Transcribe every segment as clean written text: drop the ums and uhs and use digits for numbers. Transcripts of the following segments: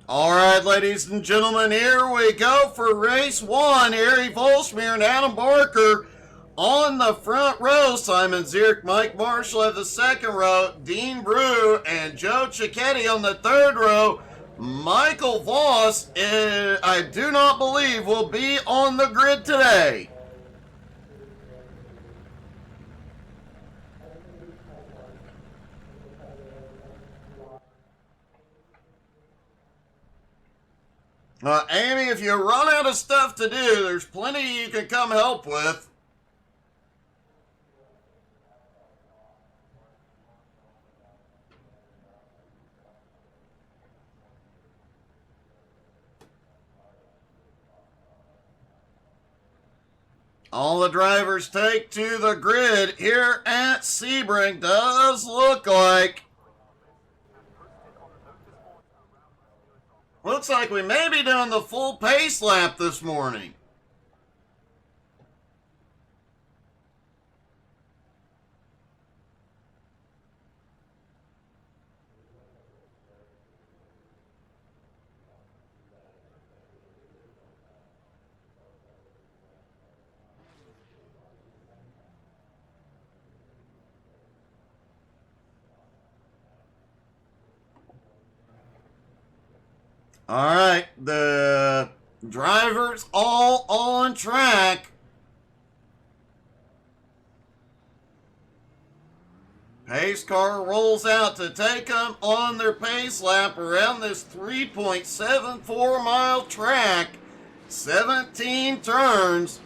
All right, ladies and gentlemen, here we go for race one. Harry Volsmeer and Adam Barker on the front row. Simon Zierk, Mike Marshall at the second row. Dean Brew and Joe Cicchetti on the third row. Michael Voss, I do not believe, will be on the grid today. Amy, if you run out of stuff to do, there's plenty you can come help with. All the drivers take to the grid here at Sebring. Does look like we may be doing the full pace lap this morning. All right, the drivers all on track. Pace car rolls out to take them on their pace lap around this 3.74 mile track. 17 turns.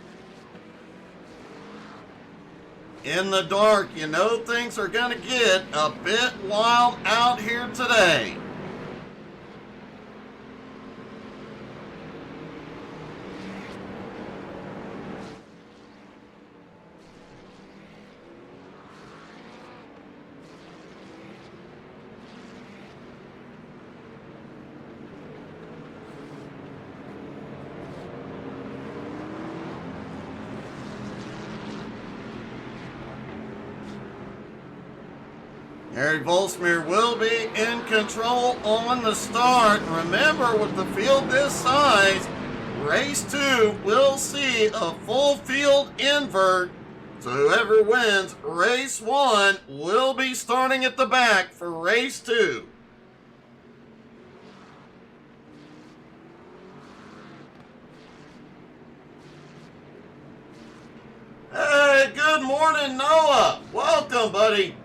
In the dark, you know things are going to get a bit wild out here today. Harry Volsmeer will be in control on the start. Remember, with the field this size, race 2 will see a full field invert. So whoever wins race 1 will be starting at the back for race 2. Hey, good morning, Noah. Welcome, buddy.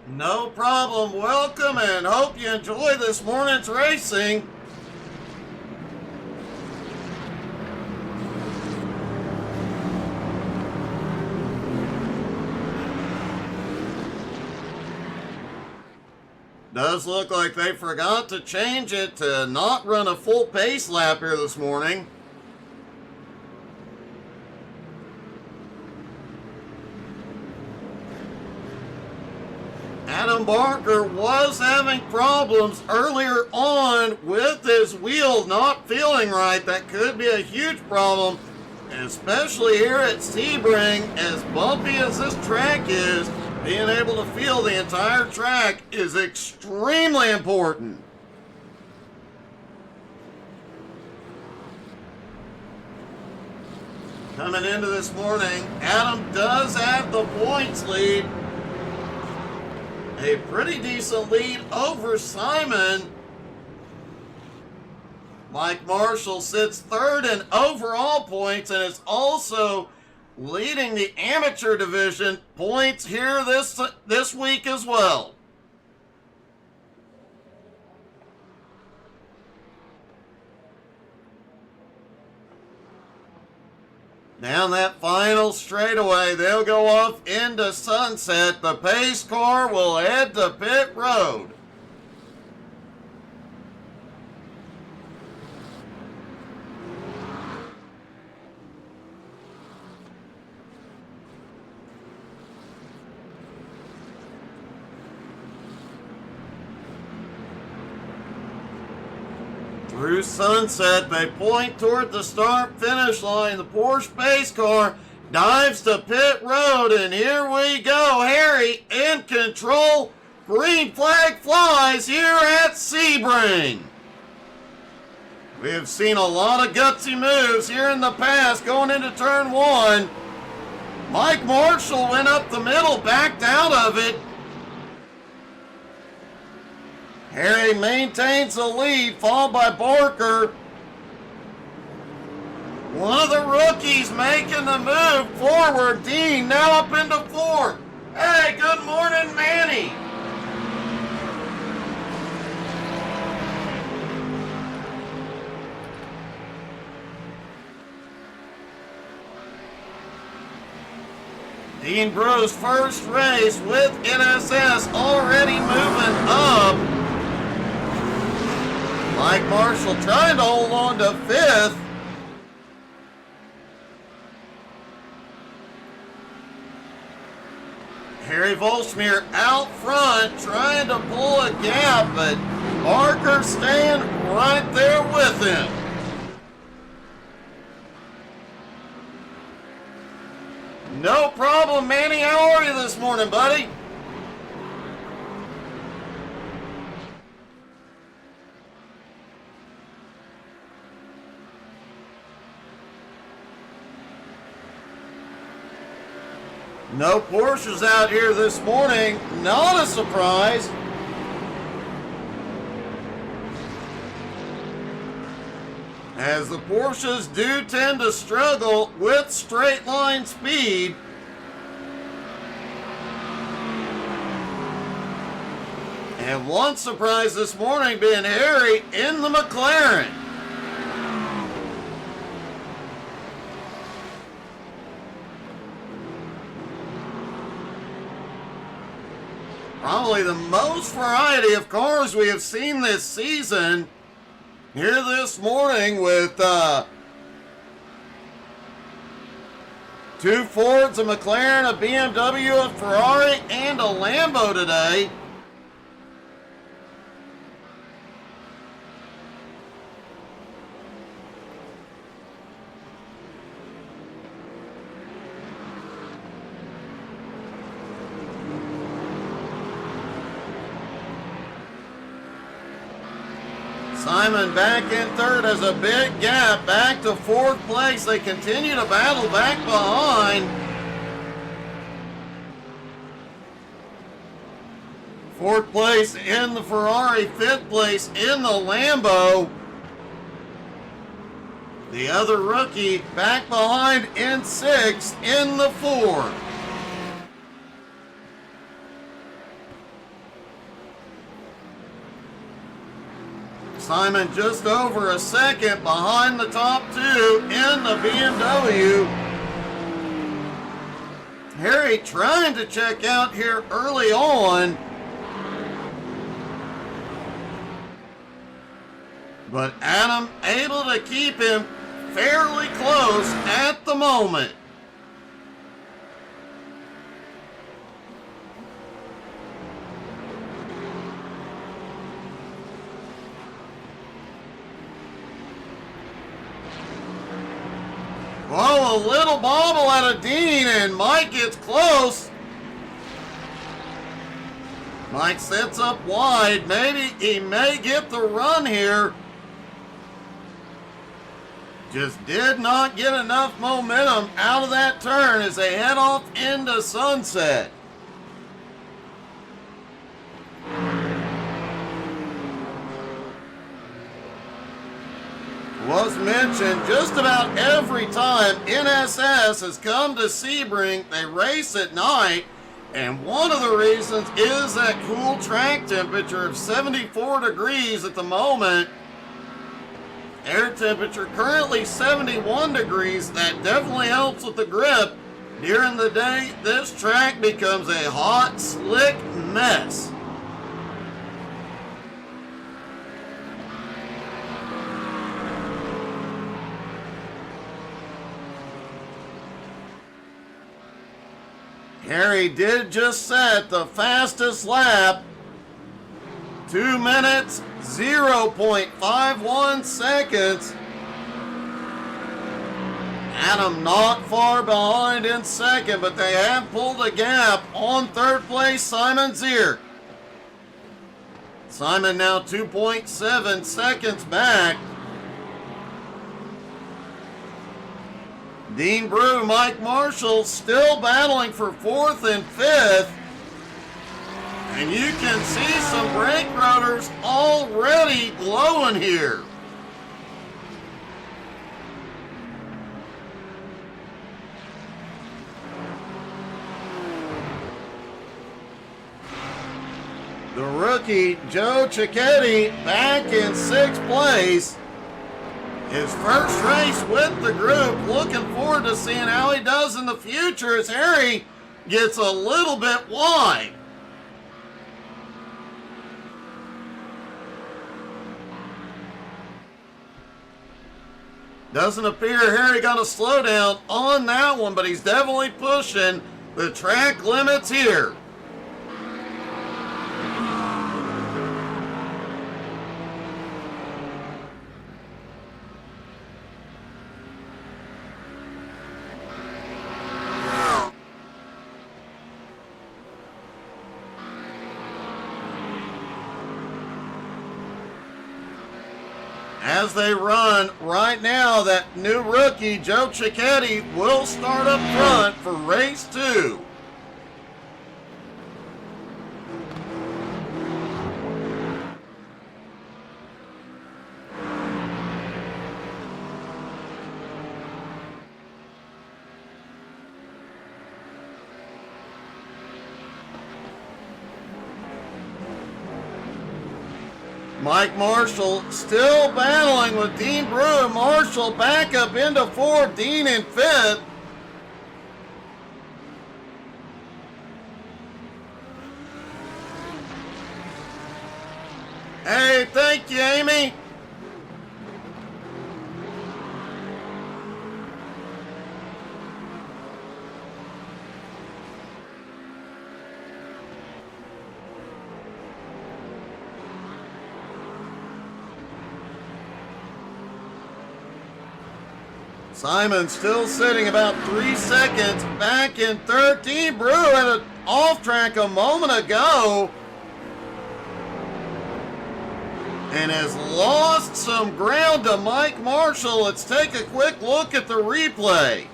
No problem. Welcome and hope you enjoy this morning's racing. Does look like they forgot to change it to not run a full pace lap here this morning. Adam Barker was having problems earlier on with his wheel not feeling right. That could be a huge problem, especially here at Sebring. As bumpy as this track is, being able to feel the entire track is extremely important. Coming into this morning, Adam does have the points lead. A pretty decent lead over Simon. Mike Marshall sits third in overall points and is also leading the amateur division points here this week as well. Down that final straightaway, they'll go off into Sunset. The pace car will head to pit road. Through Sunset, they point toward the start-finish line. The Porsche pace car dives to pit road, and here we go. Harry in control. Green flag flies here at Sebring. We have seen a lot of gutsy moves here in the past going into turn one. Mike Marshall went up the middle, backed out of it. Harry maintains the lead, followed by Barker. One of the rookies making the move forward. Dean now up into fourth. Hey, good morning, Manny. Dean Breau's first race with NSS already moving up. Mike Marshall trying to hold on to fifth. Harry Volschmier out front trying to pull a gap, but Barker staying right there with him. No problem, Manny. How are you this morning, buddy? No Porsches out here this morning. Not a surprise. As the Porsches do tend to struggle with straight line speed. And one surprise this morning being Harry in the McLaren. Probably the most variety of cars we have seen this season. Here this morning with two Fords, a McLaren, a BMW, a Ferrari, and a Lambo today. Simon back in third has a big gap back to fourth place. They continue to battle back behind. Fourth place in the Ferrari, fifth place in the Lambo. The other rookie back behind in sixth in the Ford. Simon just over a second behind the top two in the BMW. Harry trying to check out here early on. But Adam able to keep him fairly close at the moment. Oh, a little bobble out of Dean, and Mike gets close. Mike sets up wide. Maybe he may get the run here. Just did not get enough momentum out of that turn as they head off into Sunset. Was mentioned just about every time NSS has come to Sebring, they race at night, and one of the reasons is that cool track temperature of 74 degrees at the moment. Air temperature currently 71 degrees. That definitely helps with the grip. During the day, this track becomes a hot, slick mess. Harry did just set the fastest lap 2 minutes, 0.51 seconds. Adam not far behind in second, but they have pulled a gap on third place, Simon Zierk. Simon now 2.7 seconds back. Dean Brew, Mike Marshall still battling for fourth and fifth. And you can see some brake rotors already glowing here. The rookie, Joe Cicchetti, back in sixth place. His first race with the group. Looking forward to seeing how he does in the future as Harry gets a little bit wide. Doesn't appear Harry got a slowdown on that one, but he's definitely pushing the track limits here. As they run right now, that new rookie, Joe Cicchetti, will start up front for race 2. Mike Marshall still battling with Dean Brew. Marshall back up into fourth, Dean in fifth. Hey, thank you, Amy. Simon still sitting about 3 seconds back in third. Dean Brew had an off track a moment ago and has lost some ground to Mike Marshall. Let's take a quick look at the replay.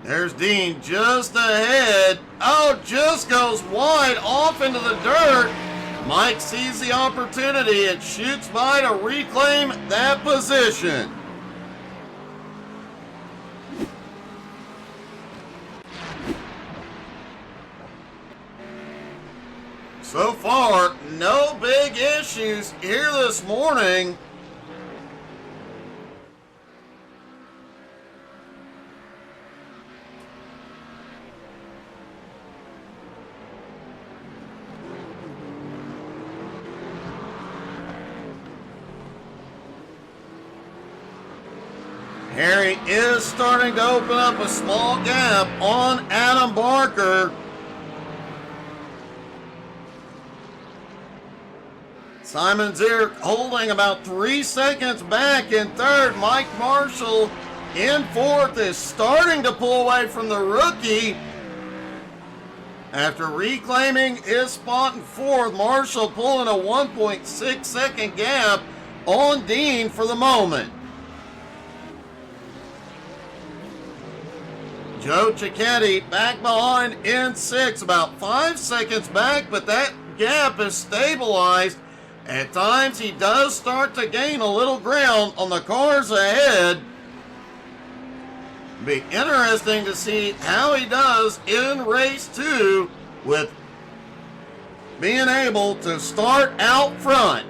There's Dean just ahead. Oh, just goes wide off into the dirt. Mike sees the opportunity and shoots by to reclaim that position. So far, no big issues here this morning. Harry is starting to open up a small gap on Adam Barker. Simon Zierk holding about 3 seconds back in third. Mike Marshall in fourth is starting to pull away from the rookie. After reclaiming his spot in fourth, Marshall pulling a 1.6 second gap on Dean for the moment. Joe Cicchetti back behind in sixth, about 5 seconds back, but that gap is stabilized. At times he does start to gain a little ground on the cars ahead. Be interesting to see how he does in race 2 with being able to start out front.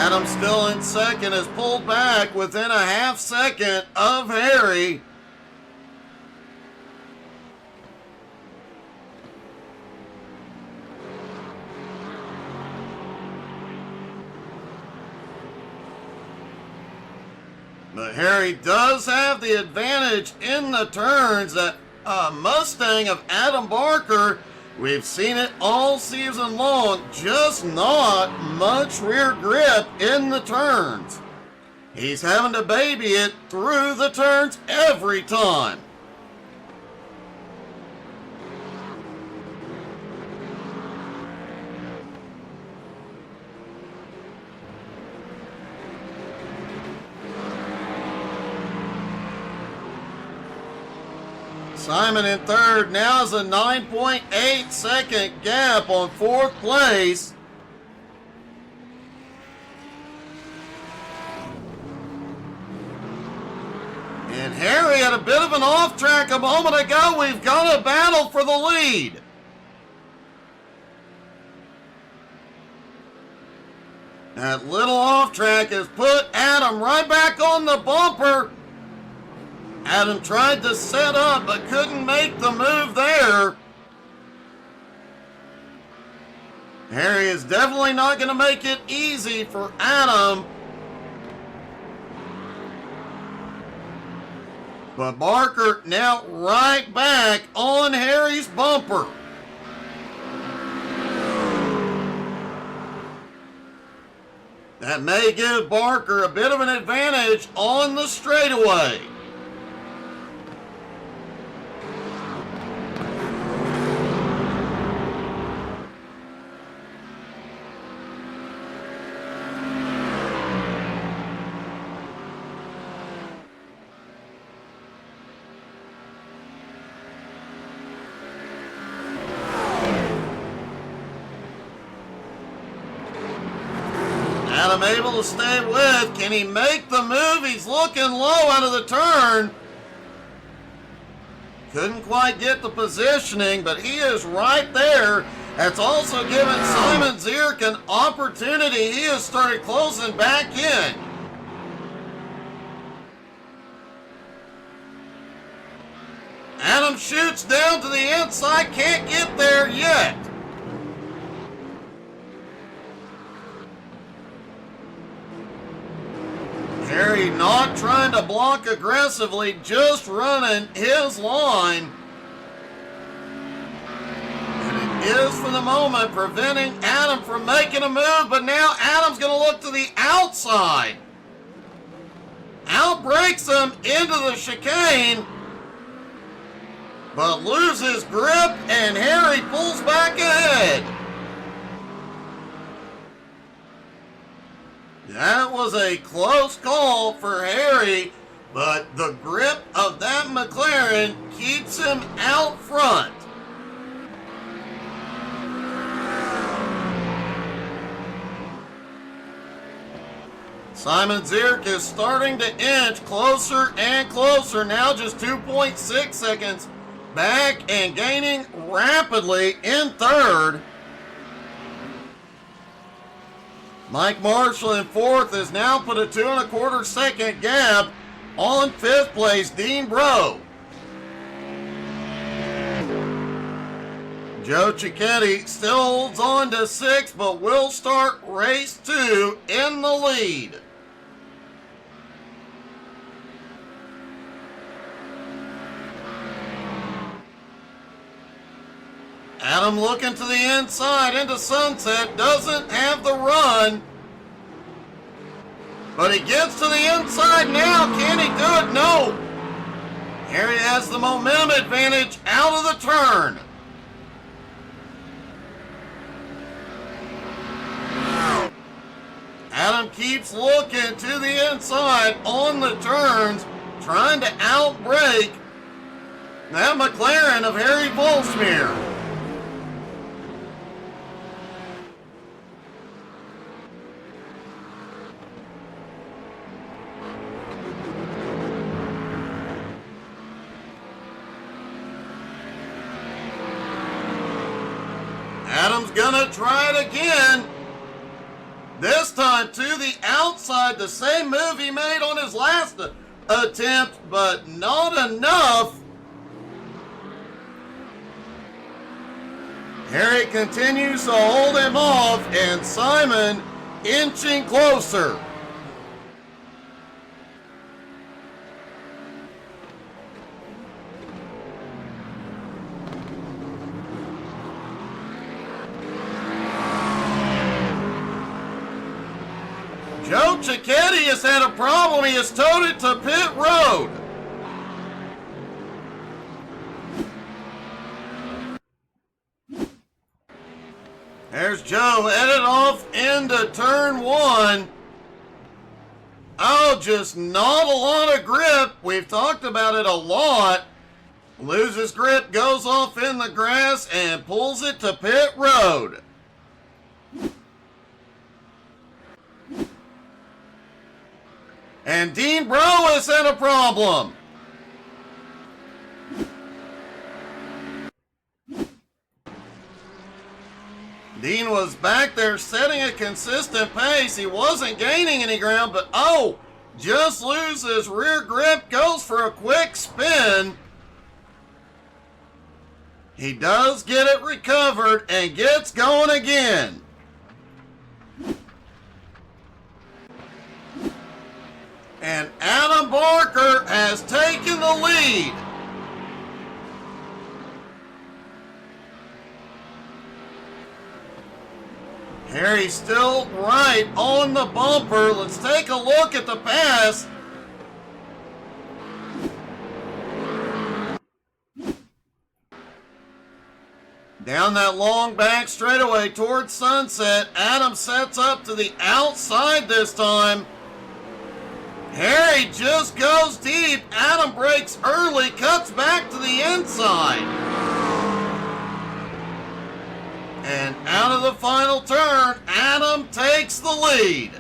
Adam still in second, is pulled back within a half second of Harry. But Harry does have the advantage in the turns. That Mustang of Adam Barker, we've seen it all season long, just not much rear grip in the turns. He's having to baby it through the turns every time. Simon in third, now is a 9.8 second gap on fourth place. And Harry had a bit of an off track a moment ago. We've got a battle for the lead. That little off track has put Adam right back on the bumper. Adam tried to set up but couldn't make the move there. Harry is definitely not going to make it easy for Adam. But Barker now right back on Harry's bumper. That may give Barker a bit of an advantage on the straightaway. Adam able to stay with. Can he make the move? He's looking low out of the turn. Couldn't quite get the positioning, but he is right there. That's also given Simon Zierk an opportunity. He has started closing back in. Adam shoots down to the inside, can't get there yet. Harry not trying to block aggressively, just running his line. And it is for the moment preventing Adam from making a move, but now Adam's going to look to the outside. Outbreaks him into the chicane, but loses grip and Harry pulls back ahead. That was a close call for Harry, but the grip of that McLaren keeps him out front. Simon Zierk is starting to inch closer and closer, now just 2.6 seconds back and gaining rapidly in third. Mike Marshall in fourth has now put a 2.25 second gap on fifth place, Dean Bro. Joe Cicchetti still holds on to sixth, but will start race 2 in the lead. Adam looking to the inside into Sunset, doesn't have the run, but he gets to the inside now. Can he do it? No. Harry has the momentum advantage out of the turn. Adam keeps looking to the inside on the turns, trying to outbrake that McLaren of Harry Volsmeer. Adam's gonna try it again. This time to the outside, the same move he made on his last attempt, but not enough. Harry continues to hold him off, and Simon inching closer. Joe Cicchetti has had a problem. He has towed it to pit road. There's Joe headed off into turn one. Oh, just not a lot of grip. We've talked about it a lot. Loses grip, goes off in the grass, and pulls it to pit road. And Dean Bro has had a problem. Dean was back there setting a consistent pace. He wasn't gaining any ground, but oh, just loses rear grip, goes for a quick spin. He does get it recovered and gets going again. And Adam Barker has taken the lead. Harry still right on the bumper. Let's take a look at the pass. Down that long back straightaway towards Sunset. Adam sets up to the outside this time. Harry just goes deep. Adam brakes early, cuts back to the inside. And out of the final turn, Adam takes the lead.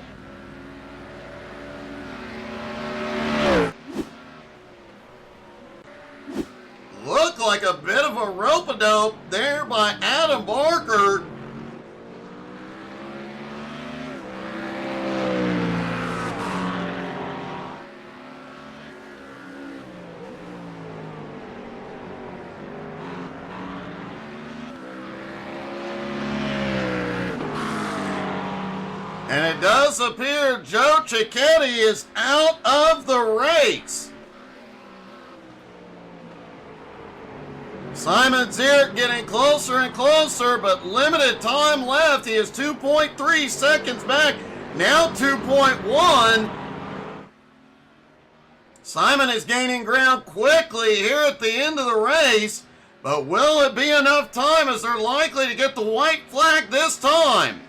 Looked like a bit of a rope-a-dope there by Adam Barker. And it does appear Joe Cicchetti is out of the race. Simon Zierk getting closer and closer, but limited time left. He is 2.3 seconds back, now 2.1. Simon is gaining ground quickly here at the end of the race, but will it be enough time as they're likely to get the white flag this time?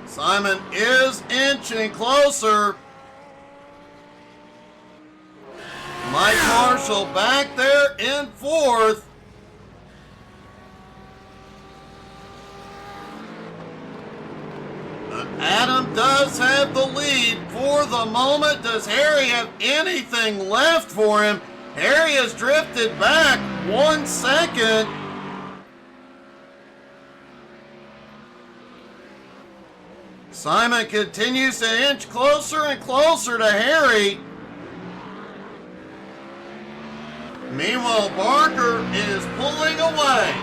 Simon is inching closer. Mike Marshall back there in fourth. But Adam does have the lead for the moment. Does Harry have anything left for him? Harry has drifted back 1 second. Simon continues to inch closer and closer to Harry. Meanwhile, Barker is pulling away.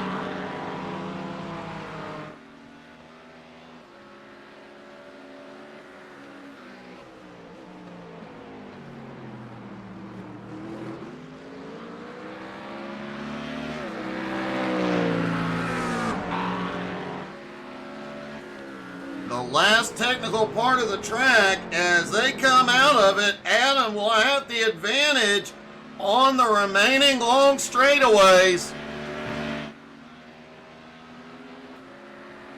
Last technical part of the track. As they come out of it, Adam will have the advantage on the remaining long straightaways.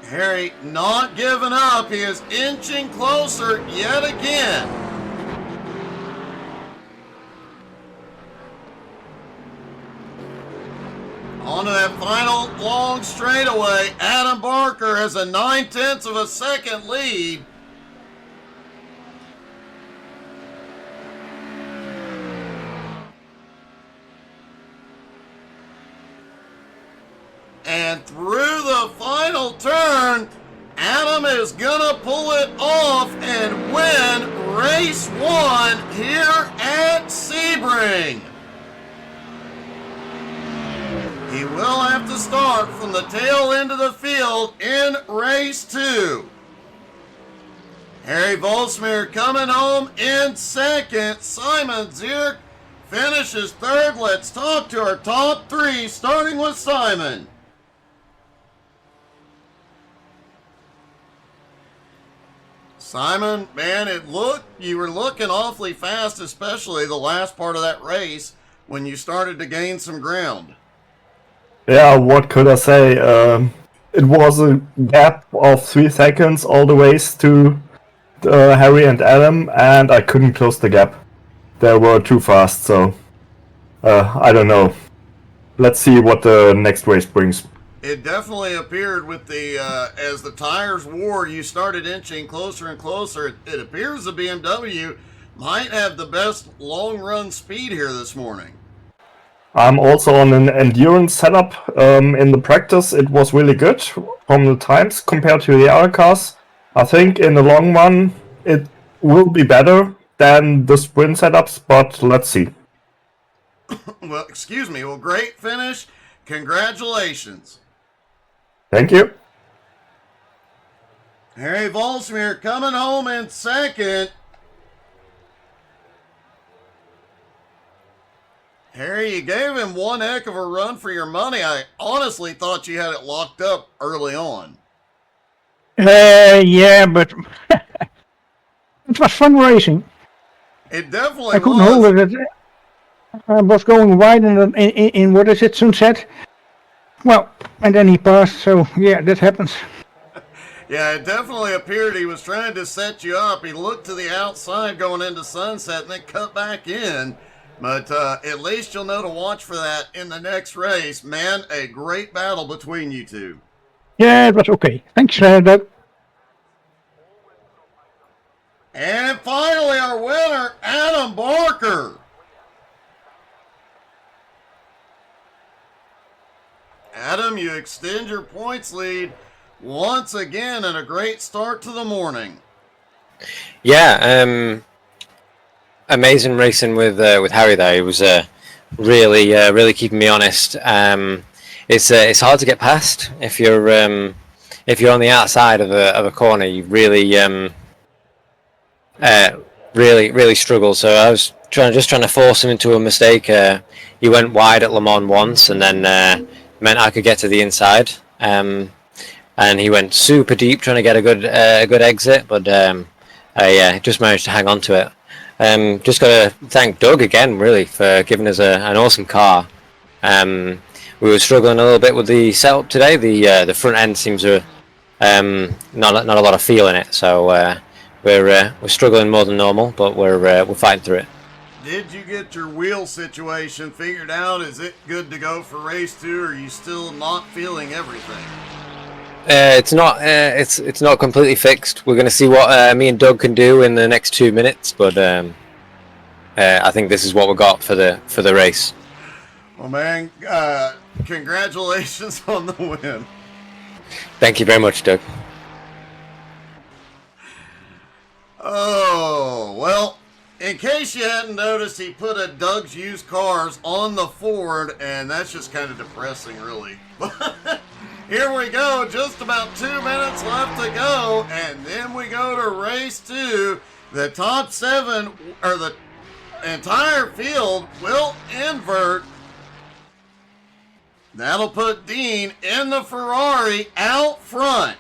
Harry not giving up. He is inching closer yet again. final long straightaway. Adam Barker has a 9/10 of a second lead. And through the final turn, Adam is gonna pull it off and win race 1 here at Sebring. He will have to start from the tail end of the field in race 2. Harry Volsmeer coming home in second. Simon Zierk finishes third. Let's talk to our top 3, starting with Simon. Simon, man, you were looking awfully fast, especially the last part of that race when you started to gain some ground. Yeah, what could I say? It was a gap of 3 seconds all the ways to Harry and Adam, and I couldn't close the gap. They were too fast, so I don't know. Let's see what the next race brings. It definitely appeared with the as the tires wore, you started inching closer and closer. It appears the BMW might have the best long run speed here this morning. I'm also on an endurance setup. In the practice, it was really good from the times compared to the other cars. I think in the long run, it will be better than the sprint setups, but let's see. Well, excuse me. Well, great finish. Congratulations. Thank you. Harry Volsmeer coming home in second. Harry, you gave him one heck of a run for your money. I honestly thought you had it locked up early on. Yeah, but it was fun racing. It definitely I couldn't was. hold it. I was going wide in what is it, sunset? Well, and then he passed, so yeah, that happens. Yeah, it definitely appeared he was trying to set you up. He looked to the outside going into sunset and then cut back in. But at least you'll know to watch for that in the next race. Man, a great battle between you two. Yeah, it was okay. Thanks, Doug. And finally, our winner, Adam Barker. Adam, you extend your points lead once again, and a great start to the morning. Yeah, amazing racing with Harry there. He was really keeping me honest. It's hard to get past if you're on the outside of a corner. You really struggle. So I was trying to force him into a mistake. He went wide at Le Mans once, and then meant I could get to the inside. And he went super deep trying to get a good exit, but I just managed to hang on to it. Just got to thank Doug again, really, for giving us an awesome car. We were struggling a little bit with the setup today. The front end seems to not a lot of feel in it, so we're struggling more than normal, but we're fighting through it. Did you get your wheel situation figured out? Is it good to go for race 2, or are you still not feeling everything? It's not completely fixed. We're going to see what me and Doug can do in the next 2 minutes, but I think this is what we got for the race. Well, man, congratulations on the win. Thank you very much, Doug. Oh, well, in case you hadn't noticed, he put a Doug's Used Cars on the Ford, and that's just kind of depressing, really. Here we go, just about 2 minutes left to go, and then we go to race 2. The top 7, or the entire field, will invert. That'll put Dean in the Ferrari out front.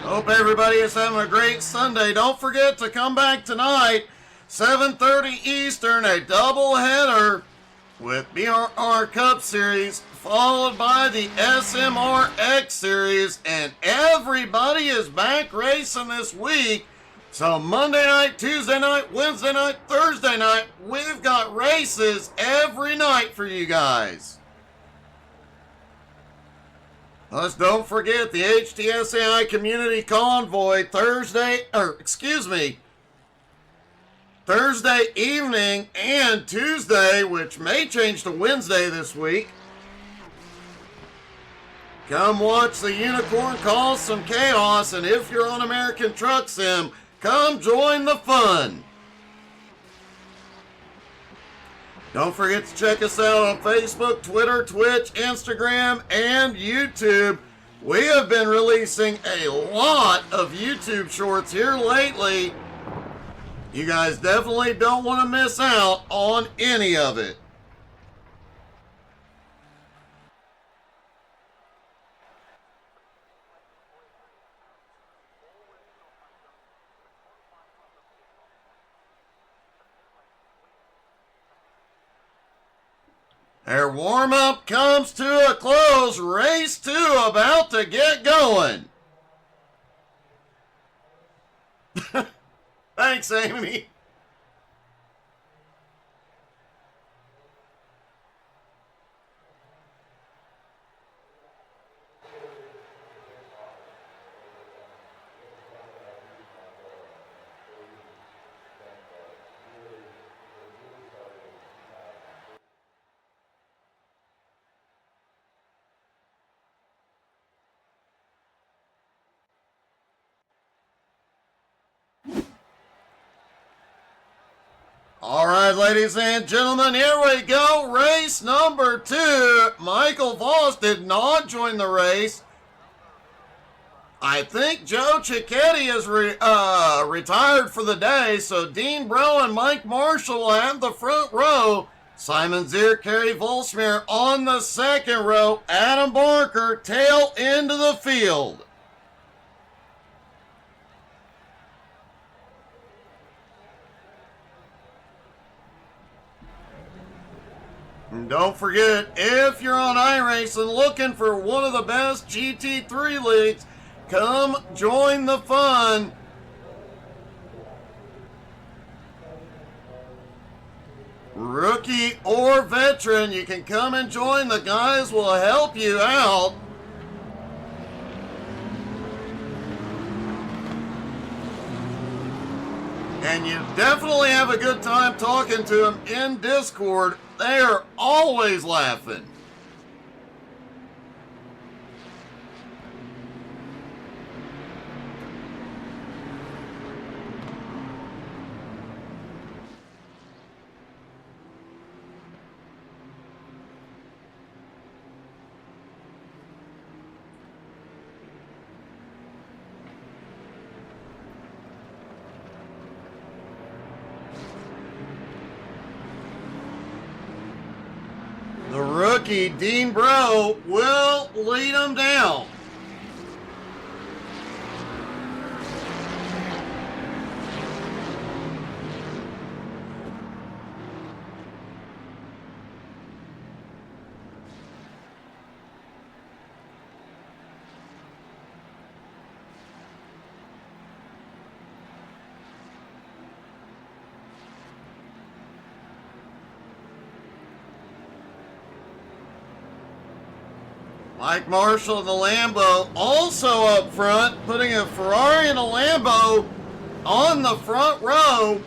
Hope everybody is having a great Sunday. Don't forget to come back tonight, 7:30 Eastern, a doubleheader with BRR Cup Series followed by the SMRX Series, and everybody is back racing this week. So Monday night, Tuesday night, Wednesday night, Thursday night, we've got races every night for you guys. Plus, don't forget the HTSAI Community Convoy Thursday evening and Tuesday, which may change to Wednesday this week. Come watch the Unicorn cause some chaos, and if you're on American Truck Sim, come join the fun. Don't forget to check us out on Facebook, Twitter, Twitch, Instagram, and YouTube. We have been releasing a lot of YouTube shorts here lately. You guys definitely don't want to miss out on any of it. Their warm-up comes to a close. Race 2 about to get going. Thanks, Amy. All right, ladies and gentlemen, here we go. Race number 2. Michael Voss did not join the race. I think Joe Cicchetti is retired for the day, so Dean Bro and Mike Marshall will have the front row. Simon Zier, Kerry Volsmere on the second row. Adam Barker tail into the field. And don't forget, if you're on iRacing looking for one of the best GT3 leagues, come join the fun. Rookie or veteran, you can come and join. The guys will help you out. And you definitely have a good time talking to them in Discord. They are always laughing. The rookie, Dean Bro, will lead them down. Mike Marshall in the Lambo, also up front, putting a Ferrari and a Lambo on the front row.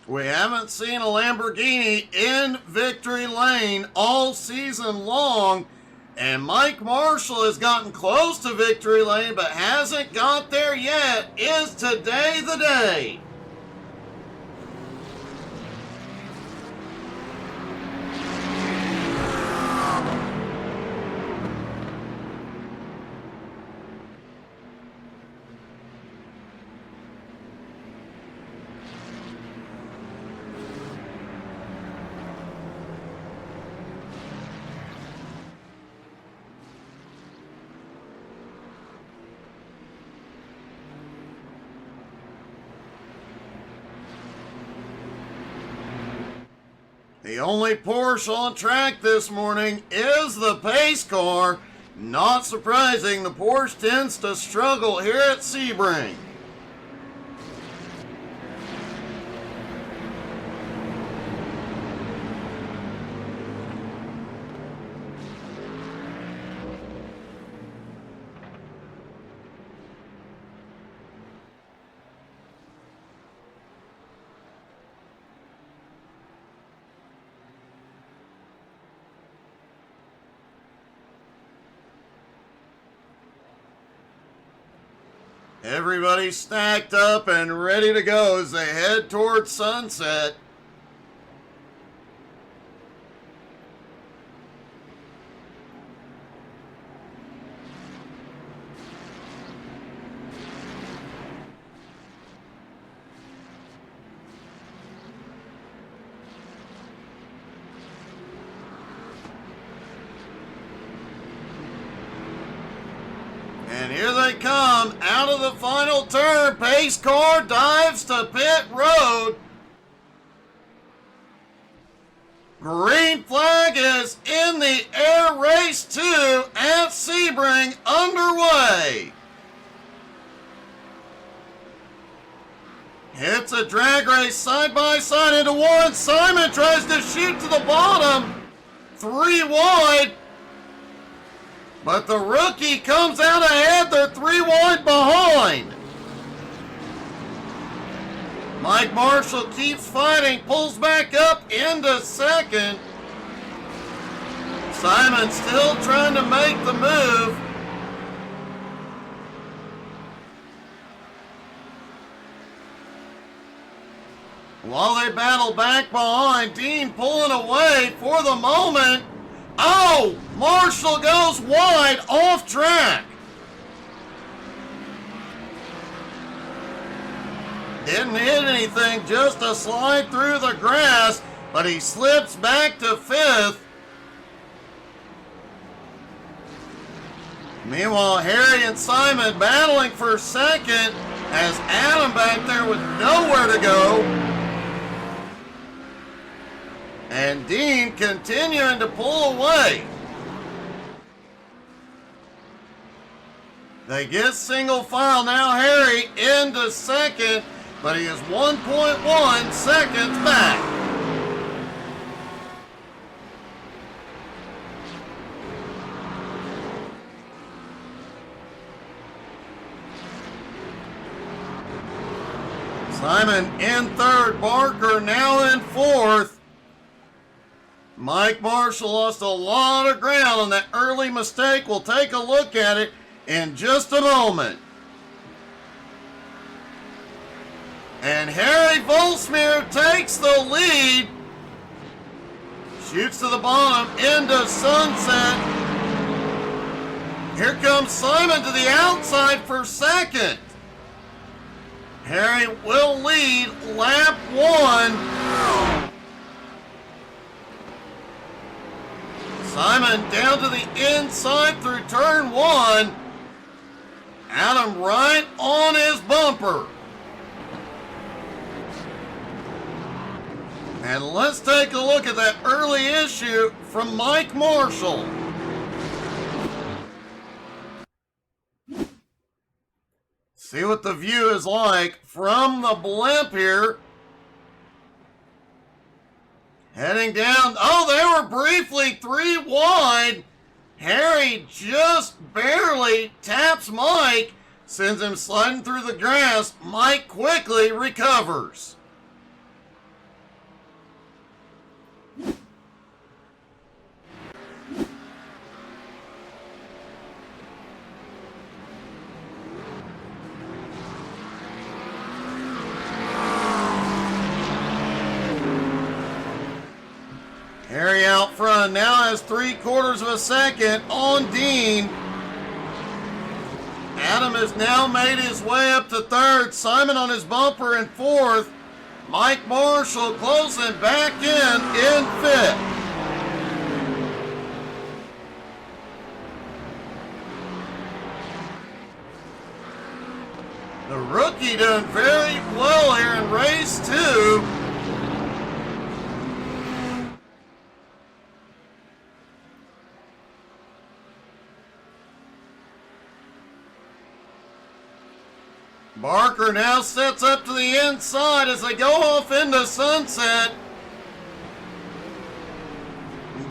We haven't seen a Lamborghini in victory lane all season long. And Mike Marshall has gotten close to victory lane, but hasn't got there yet. Is today the day? The only Porsche on track this morning is the pace car. Not surprising, the Porsche tends to struggle here at Sebring. Everybody's stacked up and ready to go as they head towards sunset. And here they come out of the final turn. Pace car dives to pit road. Green flag is in the air. Race 2 at Sebring underway. It's a drag race side by side into one. Simon tries to shoot to the bottom. 3 wide. But the rookie comes out ahead. They're 3 wide behind. Mike Marshall keeps fighting, pulls back up into second. Simon still trying to make the move. While they battle back behind, Dean pulling away for the moment. Oh, Marshall goes wide off track. Didn't hit anything, just a slide through the grass, but he slips back to 5th. Meanwhile, Harry and Simon battling for 2nd as Adam back there with nowhere to go. And Dean continuing to pull away. They get single file now. Harry into 2nd, but he is 1.1 seconds back. Simon in 3rd, Barker now in 4th. Mike Marshall lost a lot of ground on that early mistake. We'll take a look at it in just a moment. And Harry Volsmir takes the lead. Shoots to the bottom into sunset. Here comes Simon to the outside for 2nd. Harry will lead lap 1. Simon down to the inside through turn 1. Adam right on his bumper. And let's take a look at that early issue from Mike Marshall. See what the view is like from the blimp here. Heading down. Oh, they were briefly 3 wide. Harry just barely taps Mike, sends him sliding through the grass. Mike quickly recovers. Harry out front now has 3/4 of a second on Dean. Adam has now made his way up to 3rd. Simon on his bumper in 4th. Mike Marshall closing back in 5th. The rookie doing very well here in race 2. Barker now sets up to the inside as they go off into sunset.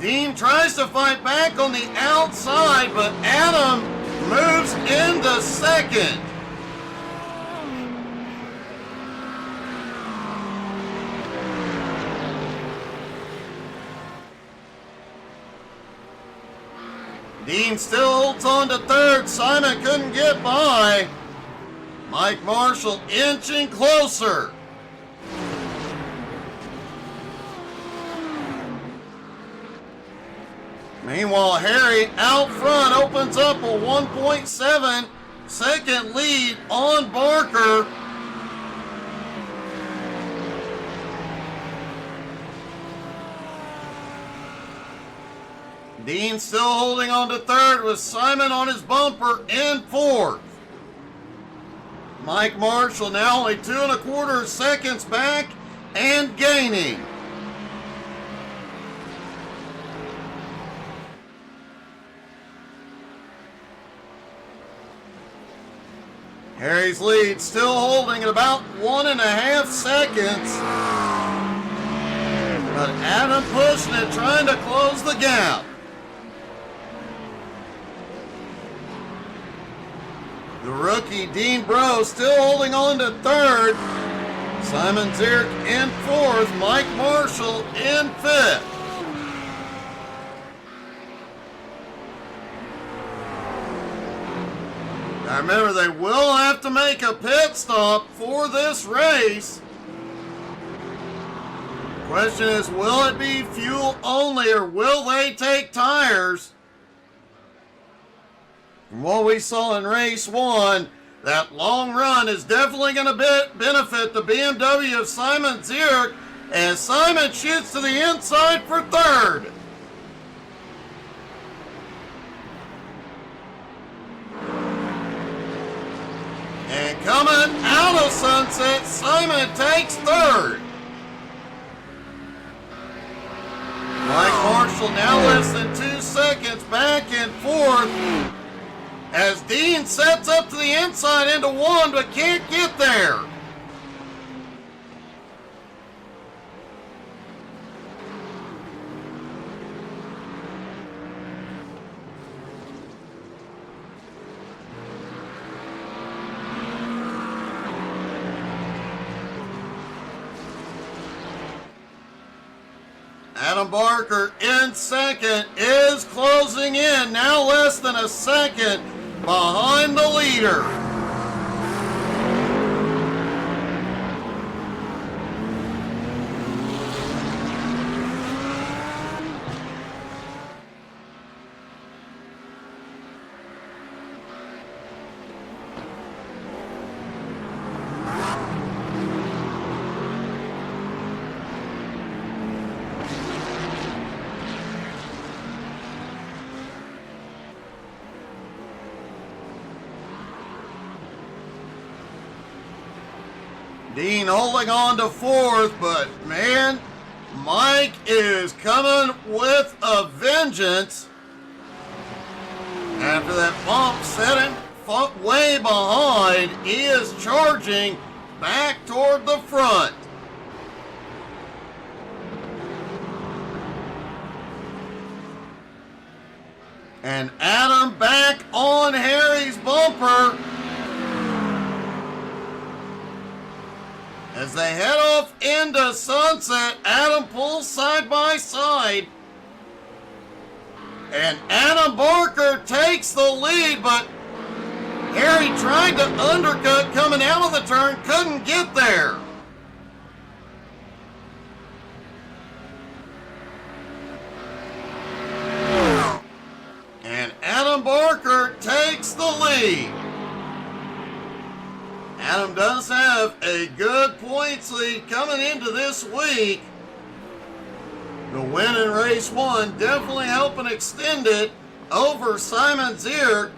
Dean tries to fight back on the outside, but Adam moves into second. Dean still holds on to third. Simon couldn't get by. Mike Marshall inching closer. Meanwhile, Harry out front opens up a 1.7 second lead on Barker. Dean still holding on to third with Simon on his bumper in fourth. Mike Marshall now only 2.25 seconds back and gaining. Harry's lead still holding at about 1.5 seconds. But Adam pushing it, trying to close the gap. The rookie Dean Bro still holding on to third. Simon Zierk in fourth. Mike Marshall in fifth. Now remember, they will have to make a pit stop for this race. Question is, will it be fuel only or will they take tires? From what we saw in race one, that long run is definitely going to benefit the BMW of Simon Zierk as Simon shoots to the inside for third. And coming out of sunset, Simon takes third. Mike Marshall now less than 2 seconds back in fourth as Dean sets up to the inside into one but can't get there. Adam Barker in second is closing in, now less than a second behind the leader. Dean holding on to fourth, but man, Mike is coming with a vengeance. After that bump set him way behind, he is charging back toward the front. And Adam back on Harry's bumper. As they head off into sunset, Adam pulls side by side. And Adam Barker takes the lead, but Harry tried to undercut coming out of the turn, couldn't get there. And Adam Barker takes the lead. Adam does have a good points lead coming into this week. The win in race one definitely helping extend it over Simon Zierk.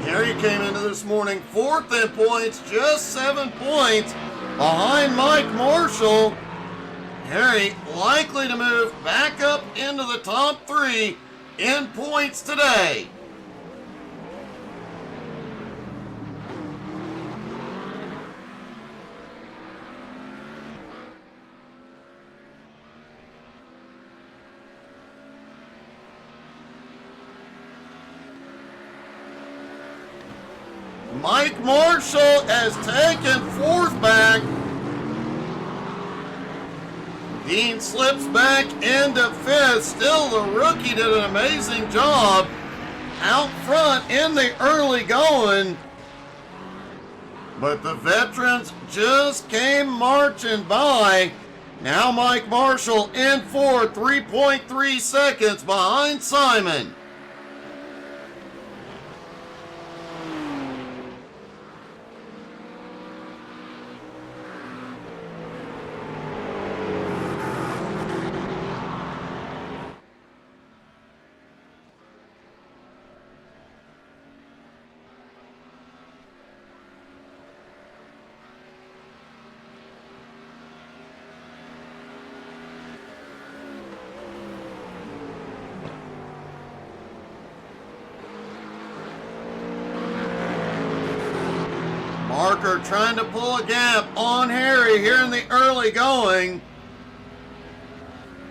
Harry came into this morning fourth in points, just 7 points behind Mike Marshall. Harry likely to move back up into the top 3 in points today. Mike Marshall has taken fourth back. Dean slips back into fifth. Still, the rookie did an amazing job out front in the early going. But the veterans just came marching by. Now Mike Marshall in fourth, 3.3 seconds behind Simon. Barker trying to pull a gap on Harry here in the early going.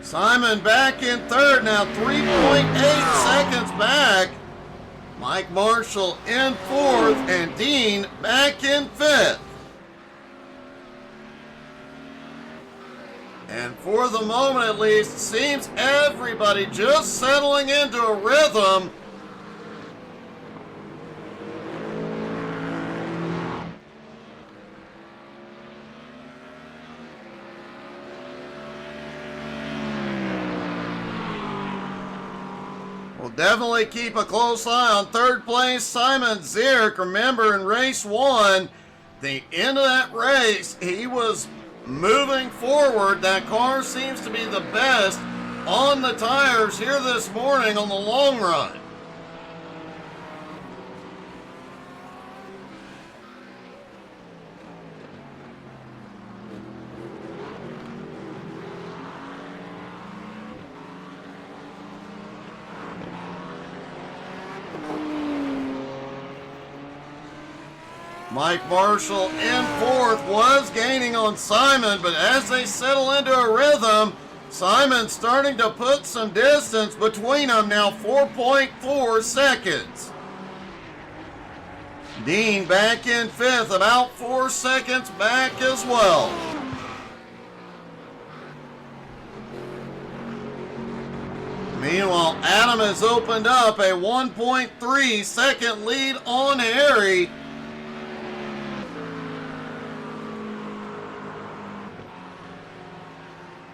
Simon back in third now, 3.8 seconds back. Mike Marshall in fourth and Dean back in fifth. And for the moment at least, seems everybody just settling into a rhythm. We'll definitely keep a close eye on third place Simon Zierk. Remember, in race one, the end of that race, he was moving forward. That car seems to be the best on the tires here this morning on the long run. Mike Marshall in fourth was gaining on Simon, but as they settle into a rhythm, Simon's starting to put some distance between them now, 4.4 seconds. Dean back in fifth, about 4 seconds back as well. Meanwhile, Adam has opened up a 1.3 second lead on Harry.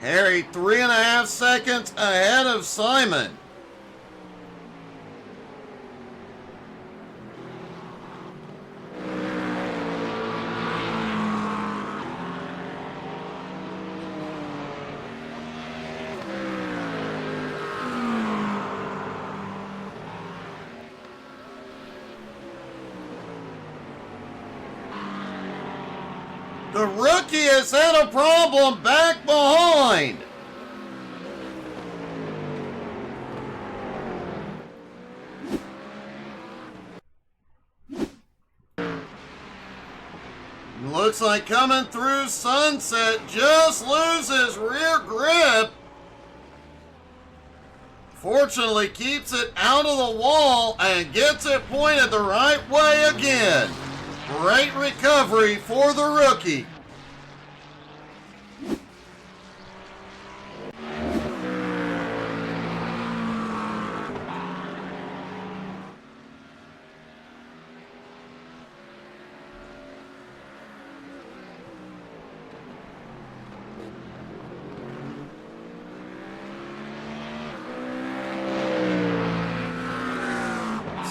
Harry 3.5 seconds ahead of Simon. The rookie has had a problem back behind. Looks like coming through Sunset, just loses rear grip. Fortunately keeps it out of the wall and gets it pointed the right way again. Great recovery for the rookie.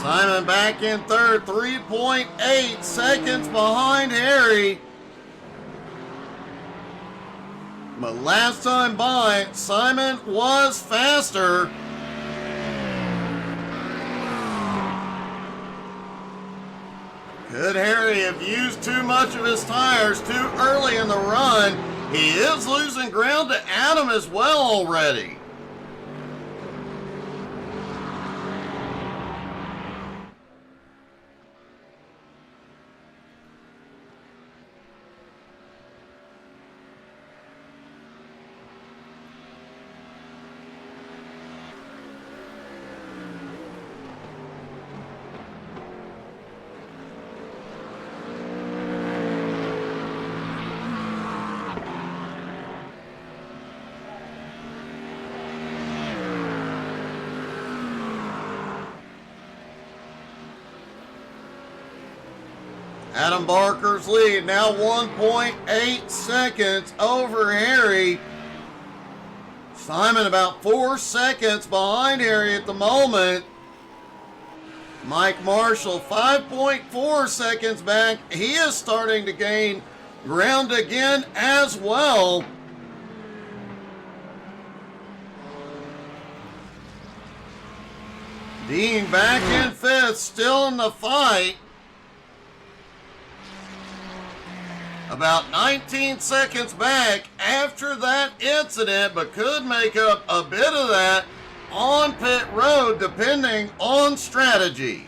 Simon back in third, 3.8 seconds behind Harry. But last time by, Simon was faster. Could Harry have used too much of his tires too early in the run? He is losing ground to Adam as well already. Adam Barker's lead now 1.8 seconds over Harry. Simon about 4 seconds behind Harry at the moment. Mike Marshall 5.4 seconds back. He is starting to gain ground again as well. Dean back in fifth, still in the fight. About 19 seconds back after that incident, but could make up a bit of that on pit road depending on strategy.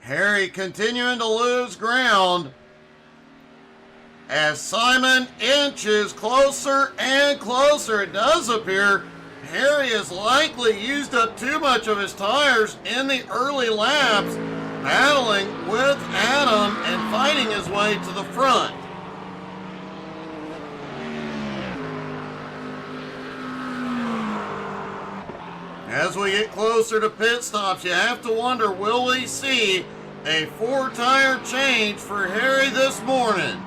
Harry continuing to lose ground as Simon inches closer and closer. It does appear Harry has likely used up too much of his tires in the early laps, battling with Adam and fighting his way to the front. As we get closer to pit stops, you have to wonder, will we see a 4-tire change for Harry this morning?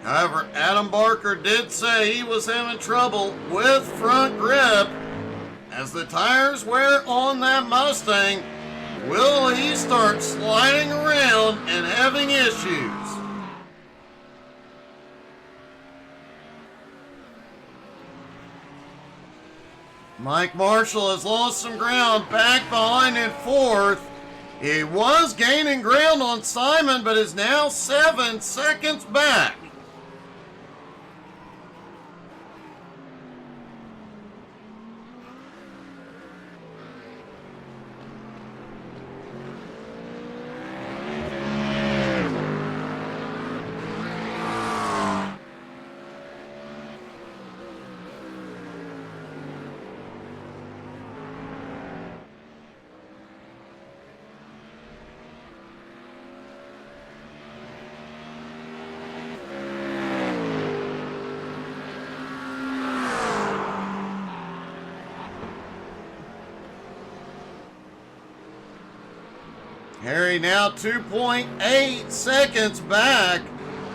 However, Adam Barker did say he was having trouble with front grip. As the tires wear on that Mustang, will he start sliding around and having issues? Mike Marshall has lost some ground back behind in fourth. He was gaining ground on Simon, but is now 7 seconds back. Harry now 2.8 seconds back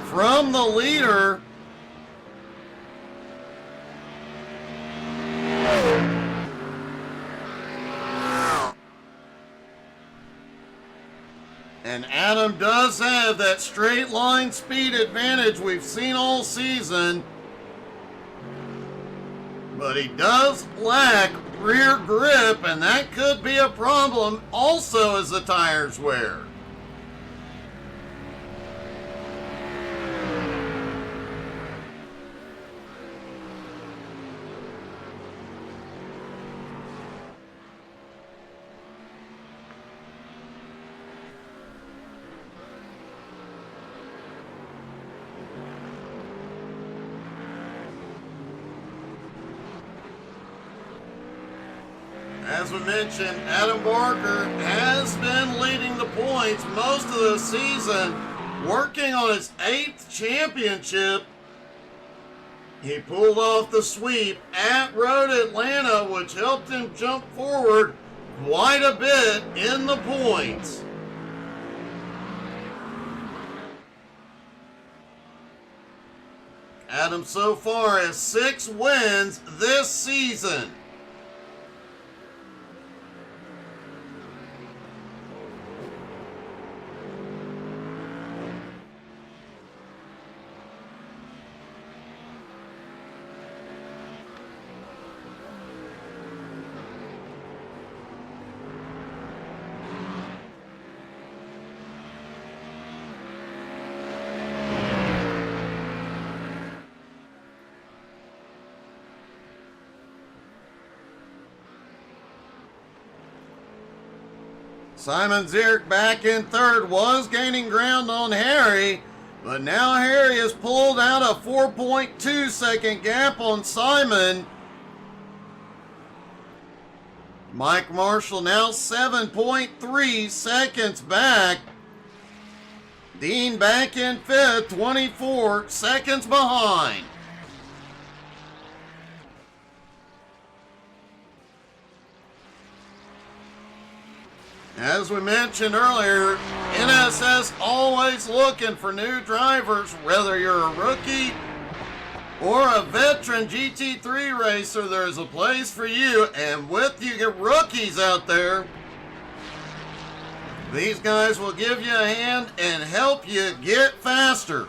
from the leader. And Adam does have that straight line speed advantage we've seen all season. But he does lack rear grip, and that could be a problem also as the tires wear. As we mentioned, Adam Barker has been leading the points most of the season, working on his 8th championship. He pulled off the sweep at Road Atlanta, which helped him jump forward quite a bit in the points. Adam so far has 6 wins this season. Simon Zierk back in third, was gaining ground on Harry, but now Harry has pulled out a 4.2 second gap on Simon. Mike Marshall now 7.3 seconds back. Dean back in fifth, 24 seconds behind. As we mentioned earlier, NSS always looking for new drivers, whether you're a rookie or a veteran GT3 racer, there's a place for you. And with you get rookies out there, these guys will give you a hand and help you get faster.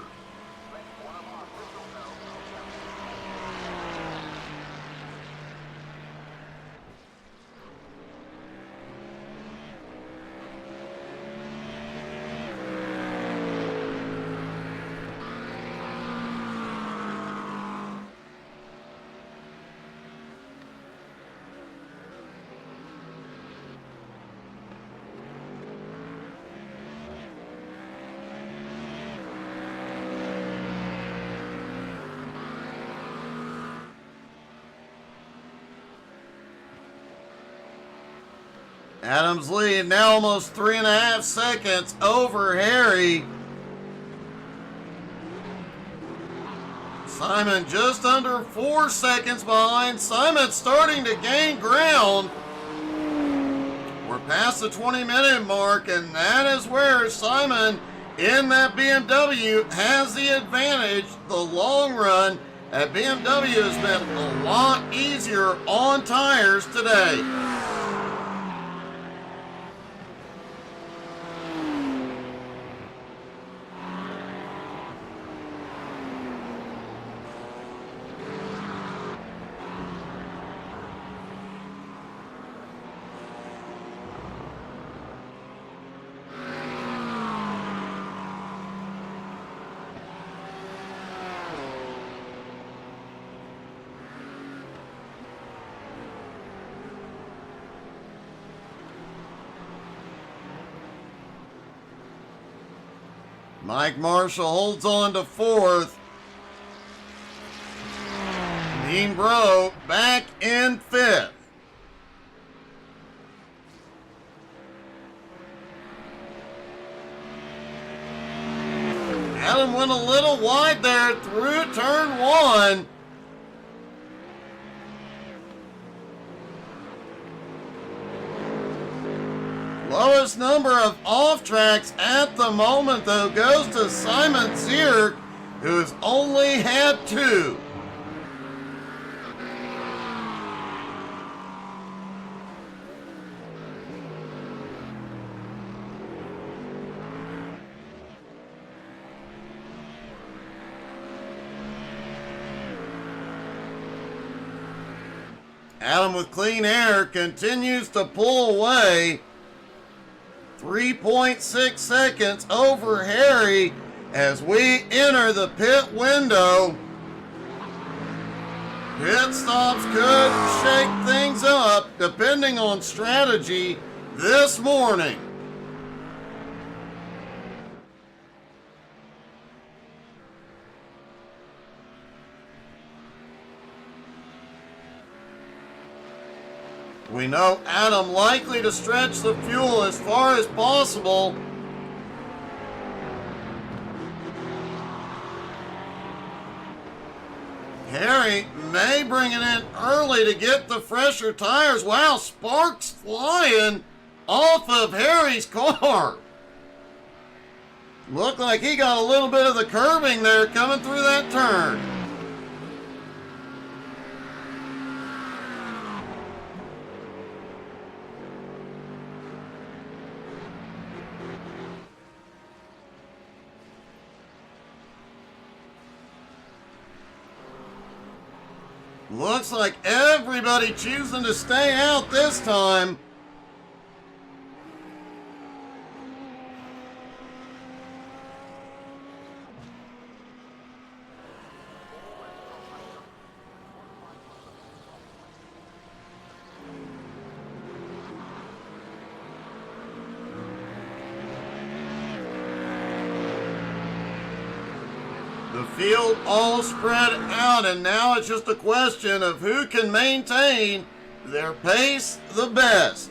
Adams lead now almost 3.5 seconds over Harry. Simon just under 4 seconds behind. Simon starting to gain ground. We're past the 20-minute mark, and that is where Simon in that BMW has the advantage. The long run at BMW has been a lot easier on tires today. Mike Marshall holds on to fourth. Dean Bro back in fifth. Adam went a little wide there through turn one. Lowest number of off tracks at the moment, though, goes to Simon Zierk, who's only had 2. Adam with clean air continues to pull away. 3.6 seconds over Harry as we enter the pit window. Pit stops could shake things up depending on strategy this morning. We know Adam likely to stretch the fuel as far as possible. Harry may bring it in early to get the fresher tires. Wow, sparks flying off of Harry's car. Looked like he got a little bit of the curbing there coming through that turn. Looks like everybody choosing to stay out this time. The field all spread out, and now it's just a question of who can maintain their pace the best.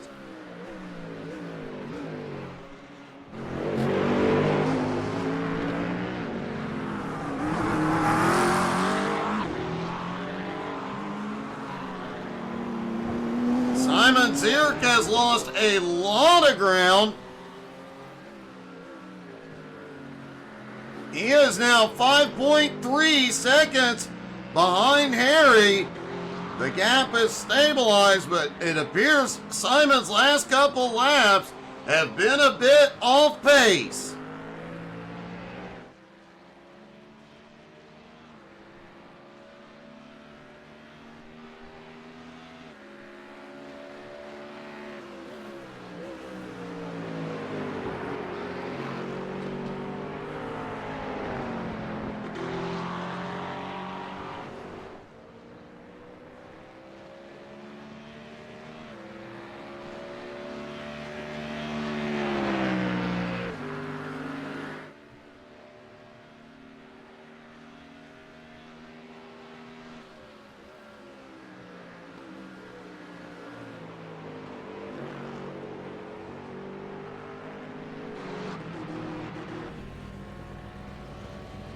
Simon Zierk has lost a lot of ground. He is now 5.3 seconds behind Harry. The gap is stabilized, but it appears Simon's last couple laps have been a bit off pace.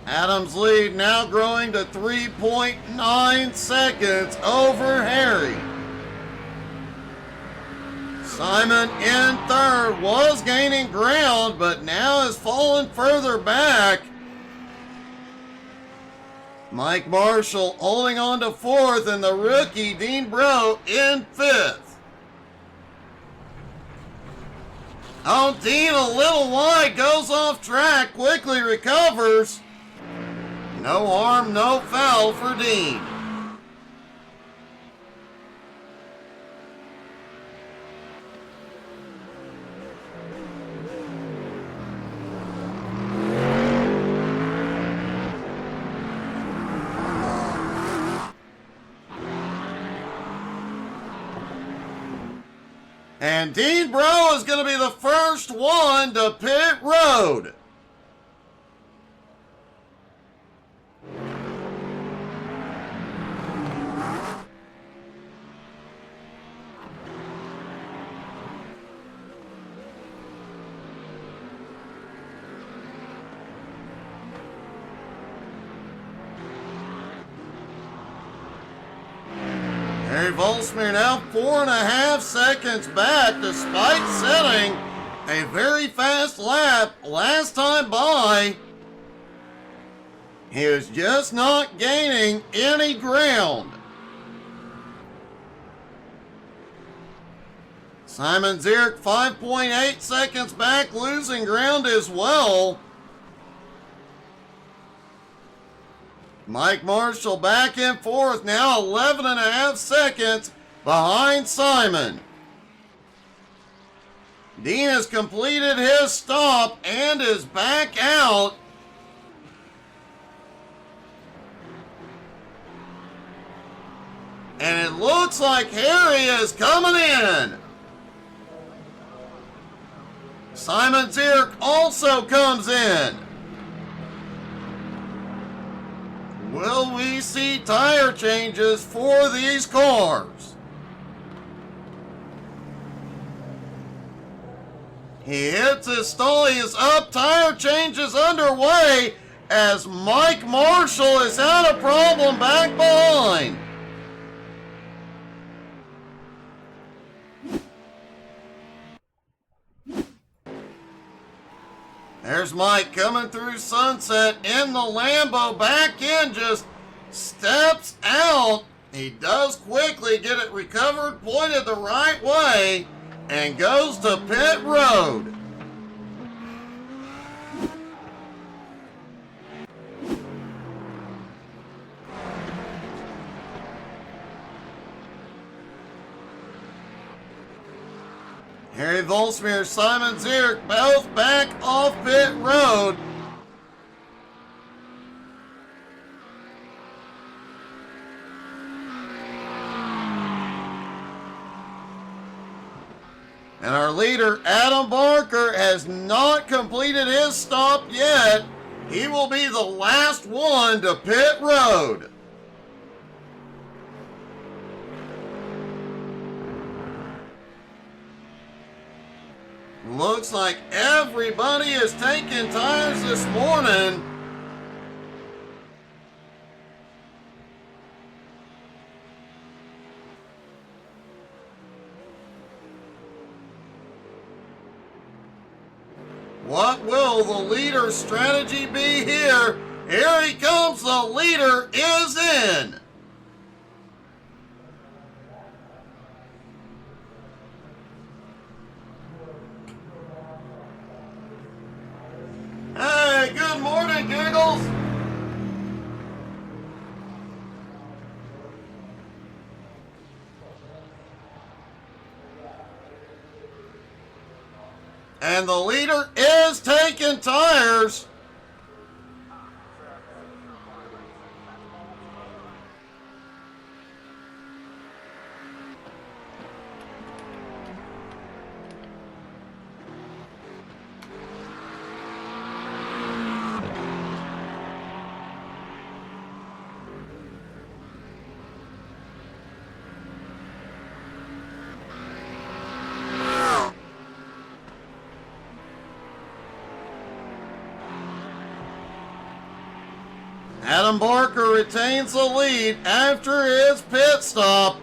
Adam's lead now growing to 3.9 seconds over Harry. Simon in third was gaining ground, but now has fallen further back. Mike Marshall holding on to fourth, and the rookie Dean Bro in fifth. Oh, Dean a little wide, goes off track, quickly recovers. No harm, no foul for Dean. And Dean Bro is going to be the first one to pit road. Harry Volsmir now 4.5 seconds back despite setting a very fast lap last time by. He is just not gaining any ground. Simon Zierk 5.8 seconds back, losing ground as well. Mike Marshall back in fourth, now 11.5 seconds behind Simon. Dean has completed his stop and is back out. And it looks like Harry is coming in. Simon Zierk also comes in. Will we see tire changes for these cars? He hits his stall, he is up, tire changes underway as Mike Marshall has had a problem back behind. There's Mike coming through Sunset in the Lambo, back in, just steps out. He does quickly get it recovered, pointed the right way, and goes to pit road. Harry Volsmir, Simon Zierk, both back off pit road. And our leader, Adam Barker, has not completed his stop yet. He will be the last one to pit road. Looks like everybody is taking tires this morning. What will the leader's strategy be here? Here he comes, the leader is in. Hey, good morning, Giggles. And the leader is taking tires. Adam Barker retains the lead after his pit stop.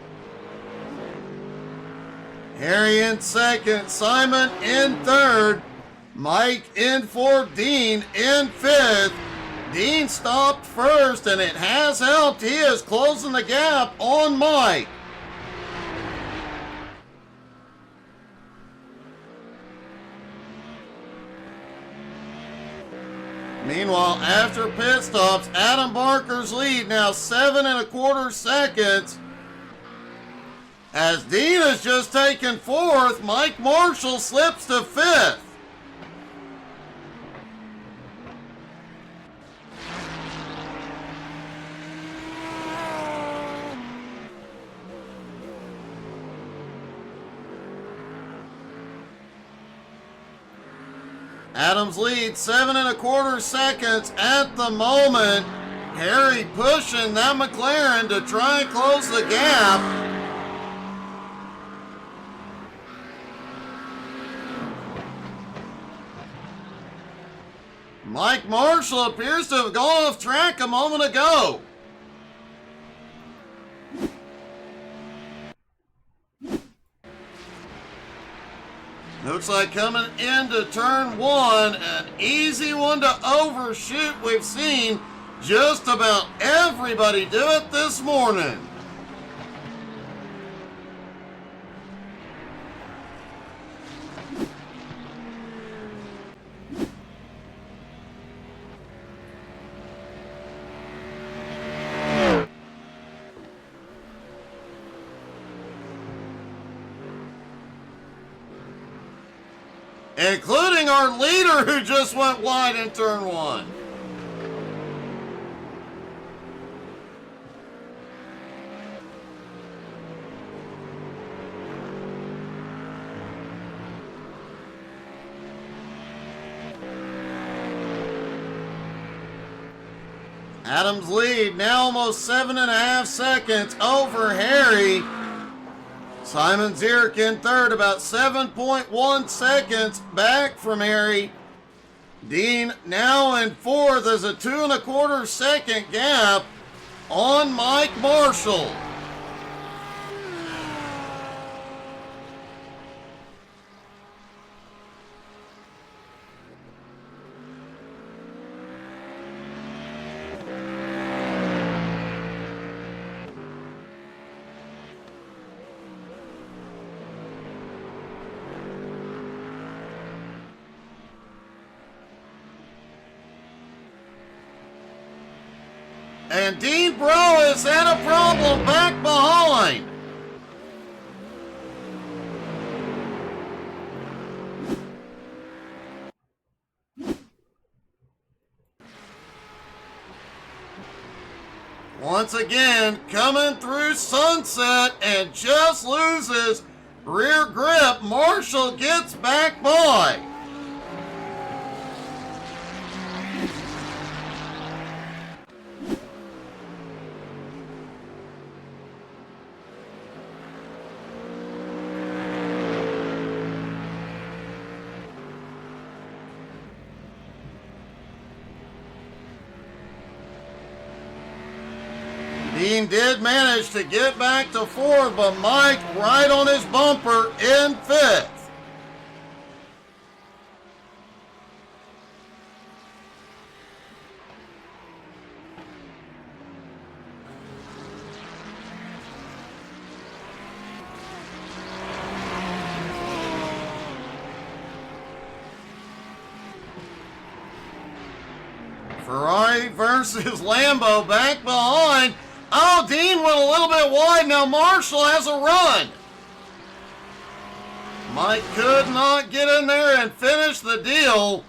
Harry in second, Simon in third, Mike in fourth, Dean in fifth. Dean stopped first, and it has helped. He is closing the gap on Mike. Meanwhile, after pit stops, Adam Barker's lead now 7 1/4 seconds. As Dean has just taken fourth, Mike Marshall slips to fifth. Adams leads 7 1/4 seconds at the moment. Harry pushing that McLaren to try and close the gap. Mike Marshall appears to have gone off track a moment ago. Looks like coming into turn one, an easy one to overshoot. We've seen just about everybody do it this morning. Including our leader who just went wide in turn one. Adams lead now almost 7 1/2 seconds over Harry. Simon Zierk in third, about 7.1 seconds back from Harry. Dean now in fourth as a 2 1/4 second gap on Mike Marshall. And Dean Bro has had a problem back behind. Once again, coming through Sunset and just loses rear grip. Marshall gets back by. Dean did manage to get back to fourth, but Mike right on his bumper in fifth. Ferrari versus Lambo back behind. Oh, Dean went a little bit wide. Now Marshall has a run. Mike could not get in there and finish the deal.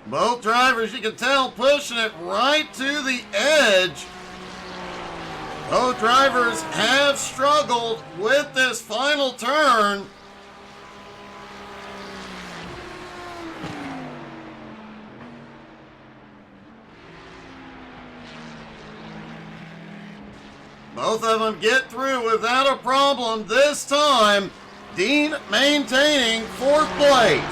Both drivers, you can tell, pushing it right to the edge. Both drivers have struggled with this final turn. Both of them get through without a problem this time. Dean maintaining fourth place.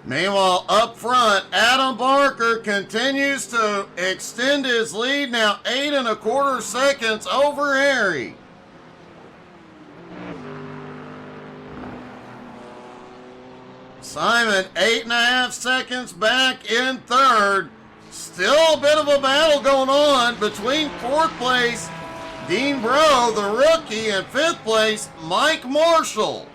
Meanwhile, up front, Adam Barker continues to extend his lead, now 8 1/4 seconds over Harry. Simon, 8 1/2 seconds back in third. Still a bit of a battle going on between fourth place, Dean Bro, the rookie, and fifth place, Mike Marshall.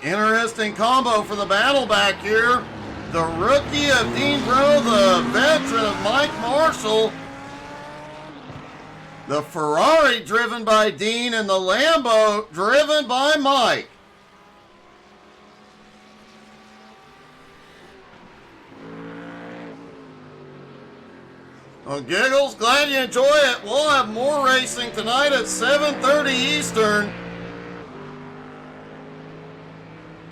Interesting combo for the battle back here. The rookie of Dean Bro, the veteran of Mike Marshall. The Ferrari driven by Dean and the Lambo driven by Mike. Well, Giggles, glad you enjoy it. We'll have more racing tonight at 7:30 Eastern.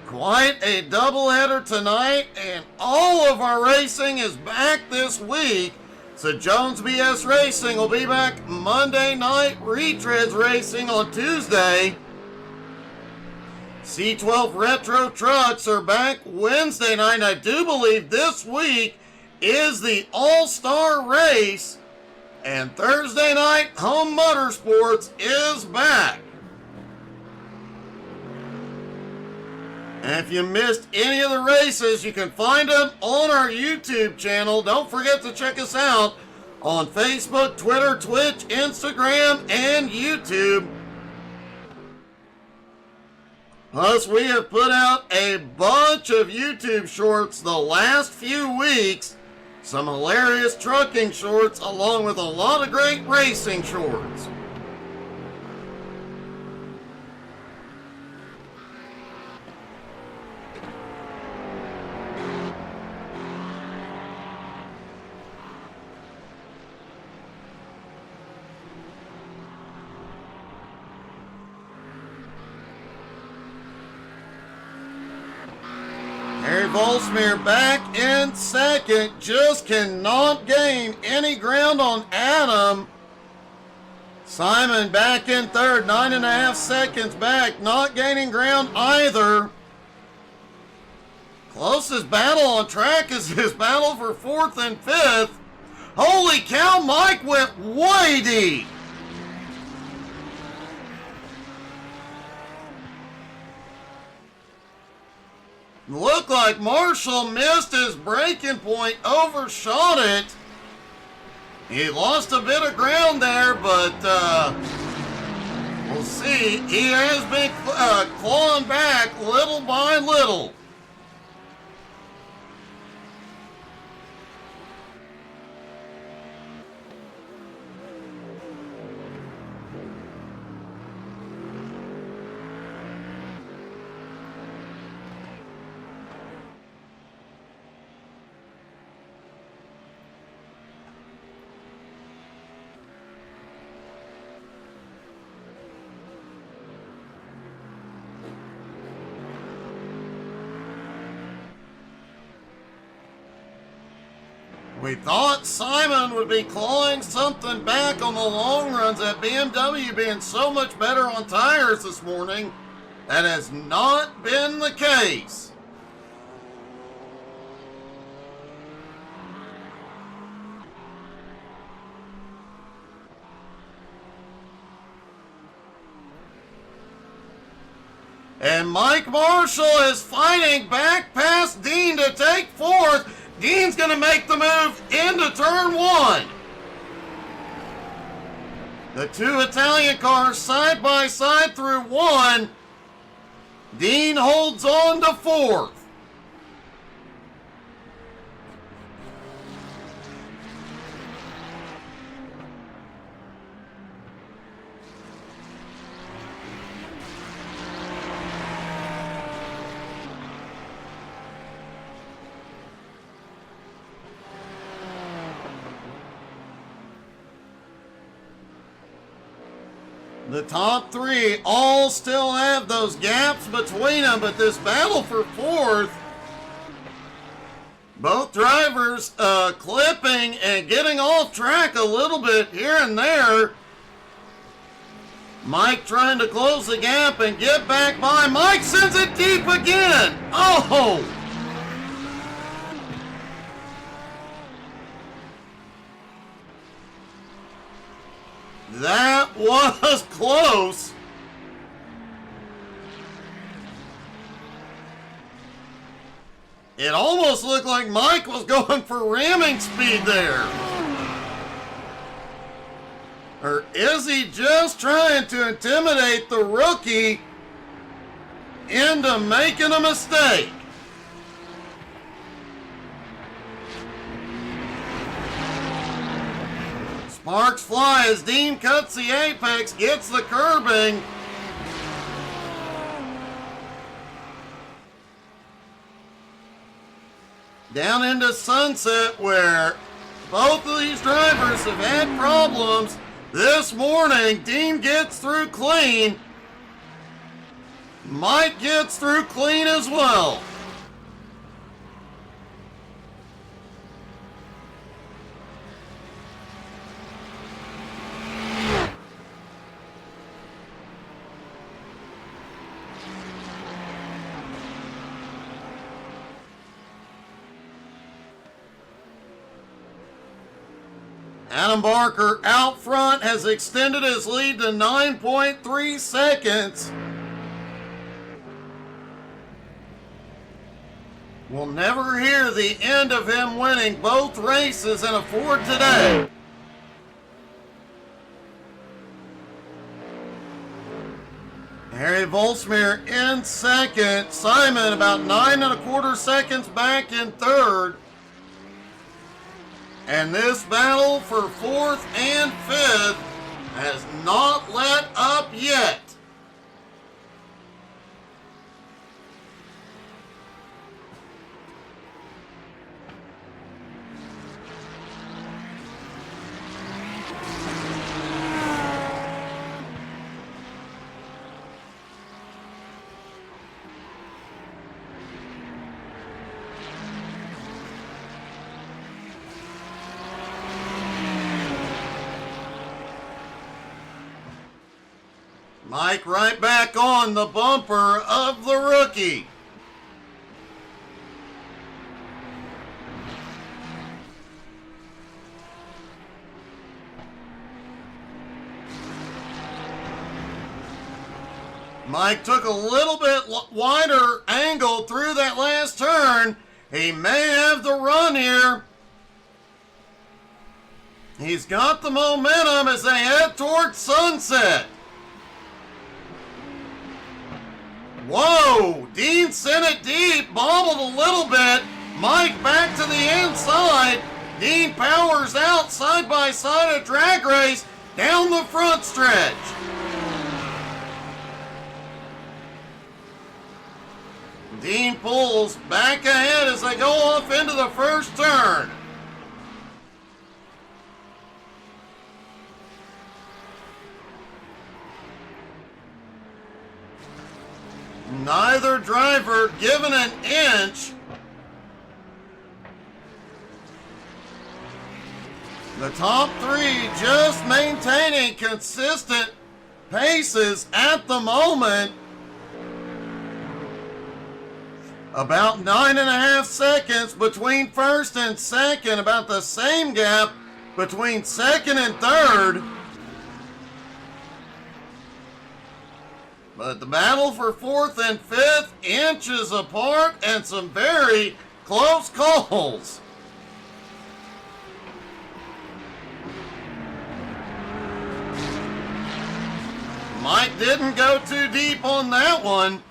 Quite a doubleheader tonight, and all of our racing is back this week. So Jones BS Racing will be back Monday night, Retreads Racing on Tuesday. C12 Retro Trucks are back Wednesday night. I do believe this week is the All-Star Race, and Thursday night, Home Motorsports is back. And if you missed any of the races, you can find them on our YouTube channel. Don't forget to check us out on Facebook, Twitter, Twitch, Instagram, and YouTube. Plus, we have put out a bunch of YouTube shorts the last few weeks. Some hilarious trucking shorts, along with a lot of great racing shorts. Harry Volsmere back in second, just cannot gain any ground on Adam. Simon back in third, 9 1/2 seconds back, not gaining ground either. Closest battle on track is his battle for fourth and fifth. Holy cow, Mike went way deep. Looked like Marshall missed his braking point, overshot it. He lost a bit of ground there, but we'll see. He has been clawing back little by little. We thought Simon would be clawing something back on the long runs, at BMW being so much better on tires this morning. That has not been the case. And Mike Marshall is fighting back past Dean to take fourth. Dean's going to make the move into turn one. The two Italian cars side by side through one. Dean holds on to fourth. The top three all still have those gaps between them, but this battle for fourth, both drivers clipping and getting off track a little bit here and there. Mike trying to close the gap and get back by. Mike sends it deep again. Oh! That was close. It almost looked like Mike was going for ramming speed there. Or is he just trying to intimidate the rookie into making a mistake? Sparks fly as Dean cuts the apex, gets the curbing. Down into Sunset, where both of these drivers have had problems this morning. Dean gets through clean. Mike gets through clean as well. Adam Barker out front has extended his lead to 9.3 seconds. We'll never hear the end of him winning both races in a Ford today. Harry Volsmere in second. Simon about 9.25 seconds back in third. And this battle for fourth and fifth has not let up yet. Mike right back on the bumper of the rookie. Mike took a little bit wider angle through that last turn. He may have the run here. He's got the momentum as they head towards Sunset. Whoa, Dean sent it deep, bobbled a little bit. Mike back to the inside. Dean powers out side by side a drag race down the front stretch. Dean pulls back ahead as they go off into the first turn. Neither driver given an inch. The top three just maintaining consistent paces at the moment. About 9.5 seconds between first and second, about the same gap between second and third. But the battle for fourth and fifth, inches apart, and some very close calls. Mike didn't go too deep on that one.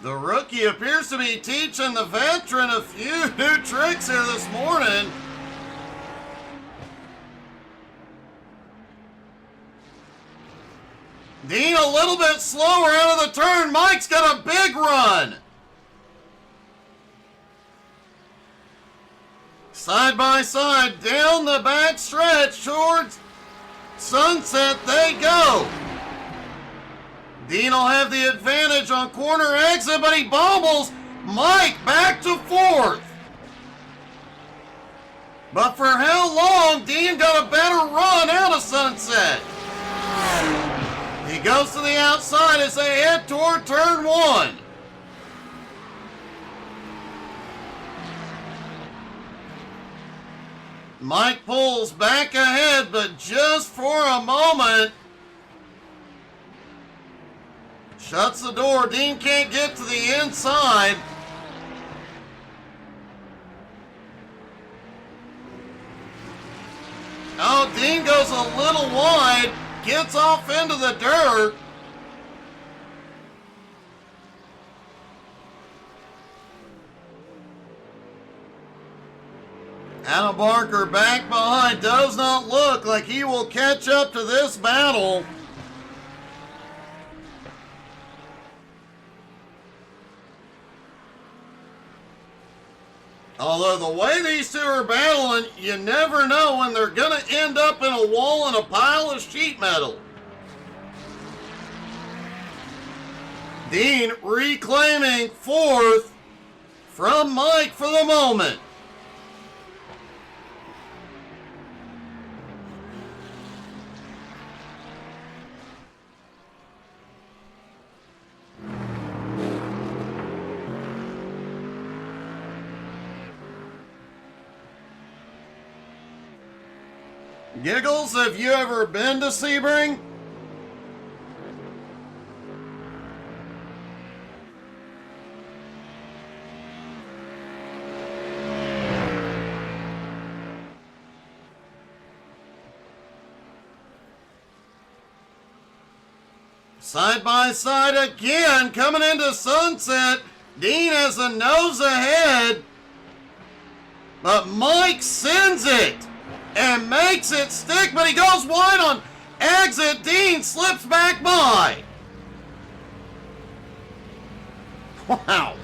The rookie appears to be teaching the veteran a few new tricks here this morning. Dean a little bit slower out of the turn. Mike's got a big run. Side by side, down the back stretch towards Sunset they go. Dean will have the advantage on corner exit, but he bobbles Mike back to fourth. But for how long? Dean got a better run out of Sunset. He goes to the outside as they head toward turn one. Mike pulls back ahead, but just for a moment. Shuts the door. Dean can't get to the inside. Oh, Dean goes a little wide. Gets off into the dirt. Adam Barker back behind. Does not look like he will catch up to this battle. Although the way these two are battling, you never know when they're going to end up in a wall and a pile of sheet metal. Dean reclaiming fourth from Mike for the moment. Giggles, have you ever been to Sebring? Side by side again, coming into Sunset. Dean has the nose ahead, but Mike sends it and makes it stick, but he goes wide on exit. Dean slips back by. Wow.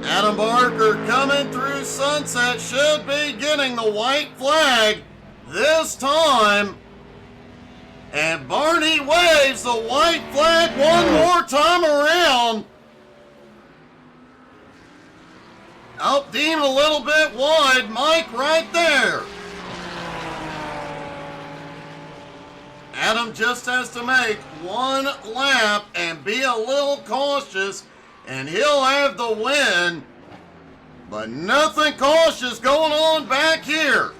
Adam Barker coming through Sunset, should be getting the white flag this time. And Barney waves the white flag one more time around. Up Dean a little bit wide. Mike right there. Adam just has to make one lap and be a little cautious, and he'll have the win. But nothing cautious going on back here.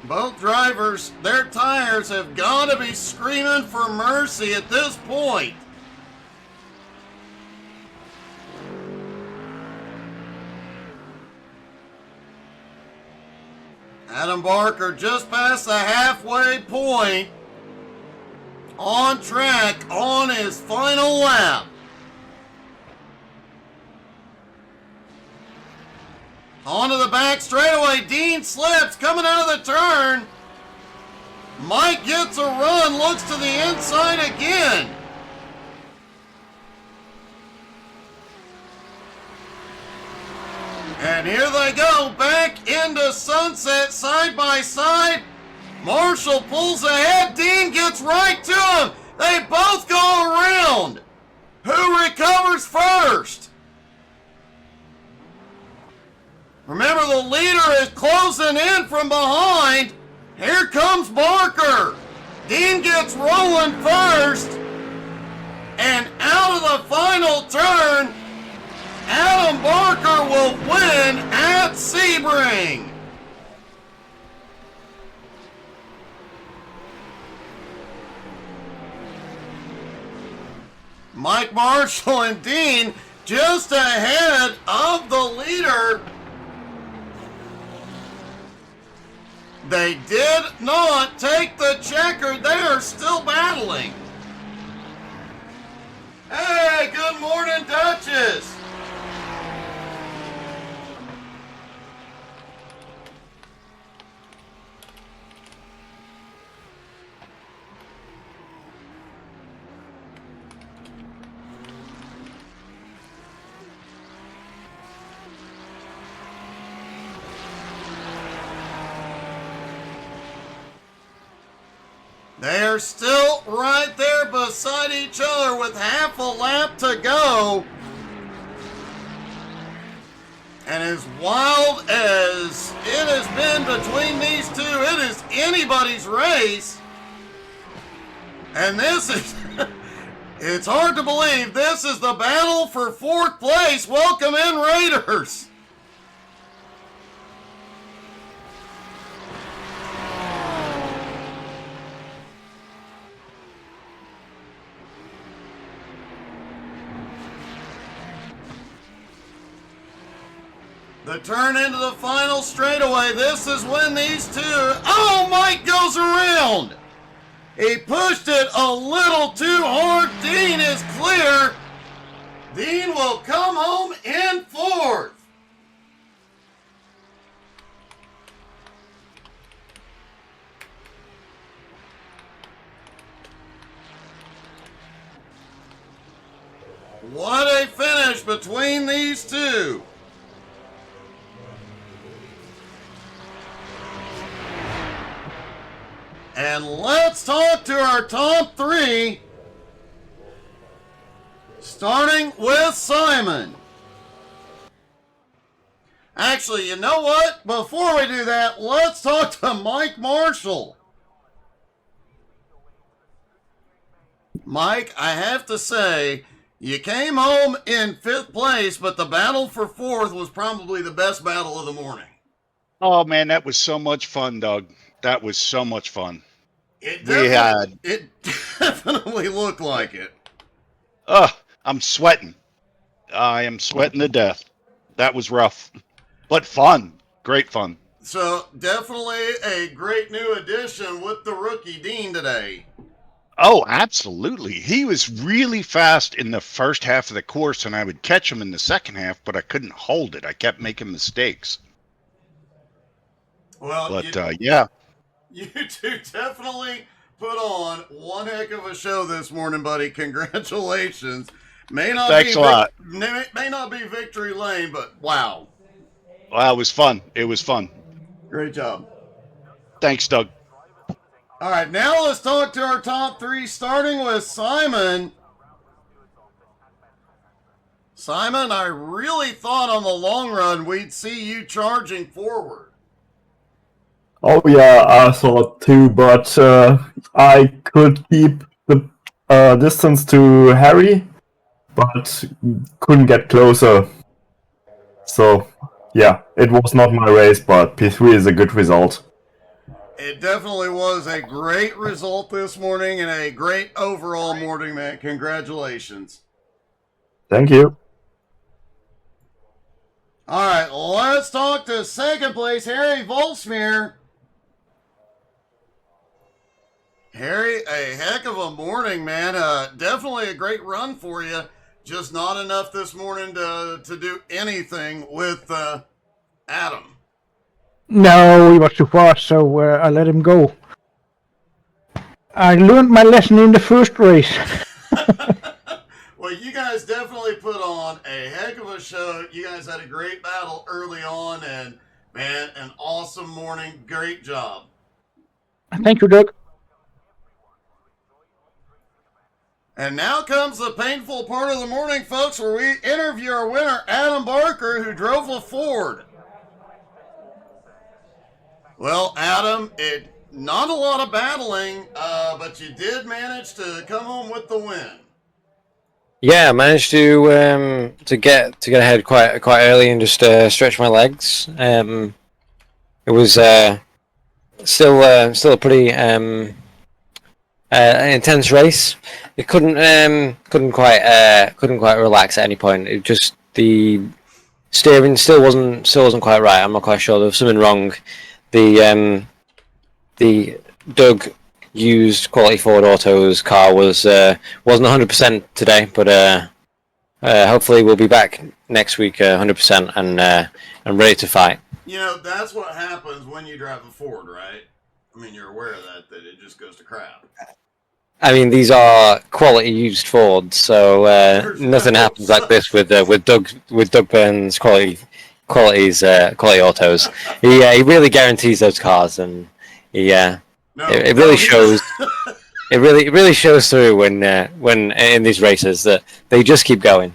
Both drivers, their tires have got to be screaming for mercy at this point. Adam Barker just past the halfway point. On track on his final lap. Onto the back straightaway. Dean slips coming out of the turn. Mike gets a run, looks to the inside again. And here they go, back into Sunset, side by side. Marshall pulls ahead, Dean gets right to him. They both go around. Who recovers first? Remember, the leader is closing in from behind. Here comes Barker. Dean gets rolling first. And out of the final turn, Adam Barker will win at Sebring. Mike Marshall and Dean just ahead of the leader. They did not take the checker. They are still battling. Hey, good morning, Duchess. They're still right there beside each other with half a lap to go. And as wild as it has been between these two, it is anybody's race. And this is, it's hard to believe, this is the battle for fourth place. Welcome in, Raiders. The turn into the final straightaway. This is when these two... Oh, Mike goes around. He pushed it a little too hard. Dean is clear. Dean will come home in fourth. What a finish between these two. And let's talk to our top three, starting with Simon. Actually, you know what? Before we do that, let's talk to Mike Marshall. Mike, I have to say, you came home in fifth place, but the battle for fourth was probably the best battle of the morning. Oh, man, that was so much fun, Doug. That was so much fun. It definitely looked like it. I'm sweating. I am sweating to death. That was rough, but fun. Great fun. So definitely a great new addition with the rookie Dean today. Oh, absolutely. He was really fast in the first half of the course, and I would catch him in the second half, but I couldn't hold it. I kept making mistakes. Well, but yeah. You two definitely put on one heck of a show this morning, buddy. Congratulations. Thanks a lot. May not be victory lane, but wow. Well, it was fun. It was fun. Great job. Thanks, Doug. All right, now let's talk to our top three, starting with Simon. Simon, I really thought on the long run we'd see you charging forward. Oh yeah, I thought too, but I could keep the distance to Harry, but couldn't get closer. So yeah, it was not my race, but P3 is a good result. It definitely was a great result this morning and a great overall morning, man. Congratulations. Thank you. All right, let's talk to second place, Harry Volsmeer. Harry, a heck of a morning, man. Definitely a great run for you. Just not enough this morning to do anything with Adam. No, he was too fast, so I let him go. I learned my lesson in the first race. Well, you guys definitely put on a heck of a show. You guys had a great battle early on, and man, an awesome morning. Great job. Thank you, Doug. And now comes the painful part of the morning, folks, where we interview our winner, Adam Barker, who drove a Ford. Well, Adam, not a lot of battling, but you did manage to come home with the win. Yeah, I managed to get ahead quite early and just stretch my legs. It was still a pretty intense race. It couldn't quite relax at any point. It just the steering still wasn't quite right. I'm not quite sure. There was something wrong. The Doug used quality Ford Auto's car wasn't 100% today, but hopefully we'll be back next week 100% and ready to fight. You know, that's what happens when you drive a Ford, right? I mean, you're aware of that it just goes to crap. I mean, these are quality used Fords, so nothing happens like this with Doug Burns quality autos. He really guarantees those cars, and it really shows. It really shows through when in these races that they just keep going.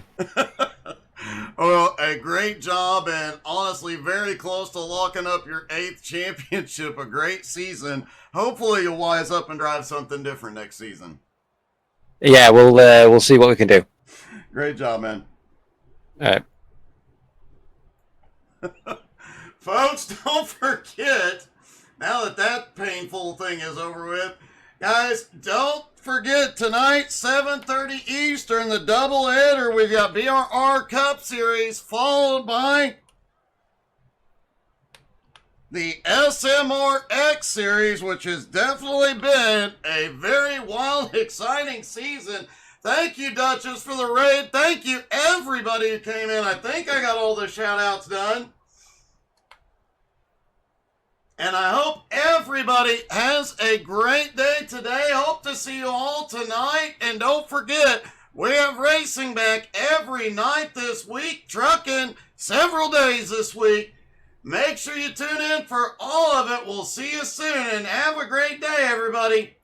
Well, a great job, and honestly, very close to locking up your 8th championship. A great season. Hopefully, you'll wise up and drive something different next season. Yeah, we'll see what we can do. Great job, man. All right. Folks, don't forget, now that painful thing is over with, guys, don't forget tonight, 7:30 Eastern, the doubleheader. We've got BRR Cup Series, followed by the SMRX Series, which has definitely been a very wild, exciting season. Thank you, Duchess, for the raid. Thank you, everybody who came in. I think I got all the shout-outs done. And I hope everybody has a great day today. Hope to see you all tonight. And don't forget, we have racing back every night this week, trucking several days this week. Make sure you tune in for all of it. We'll see you soon, and have a great day, everybody.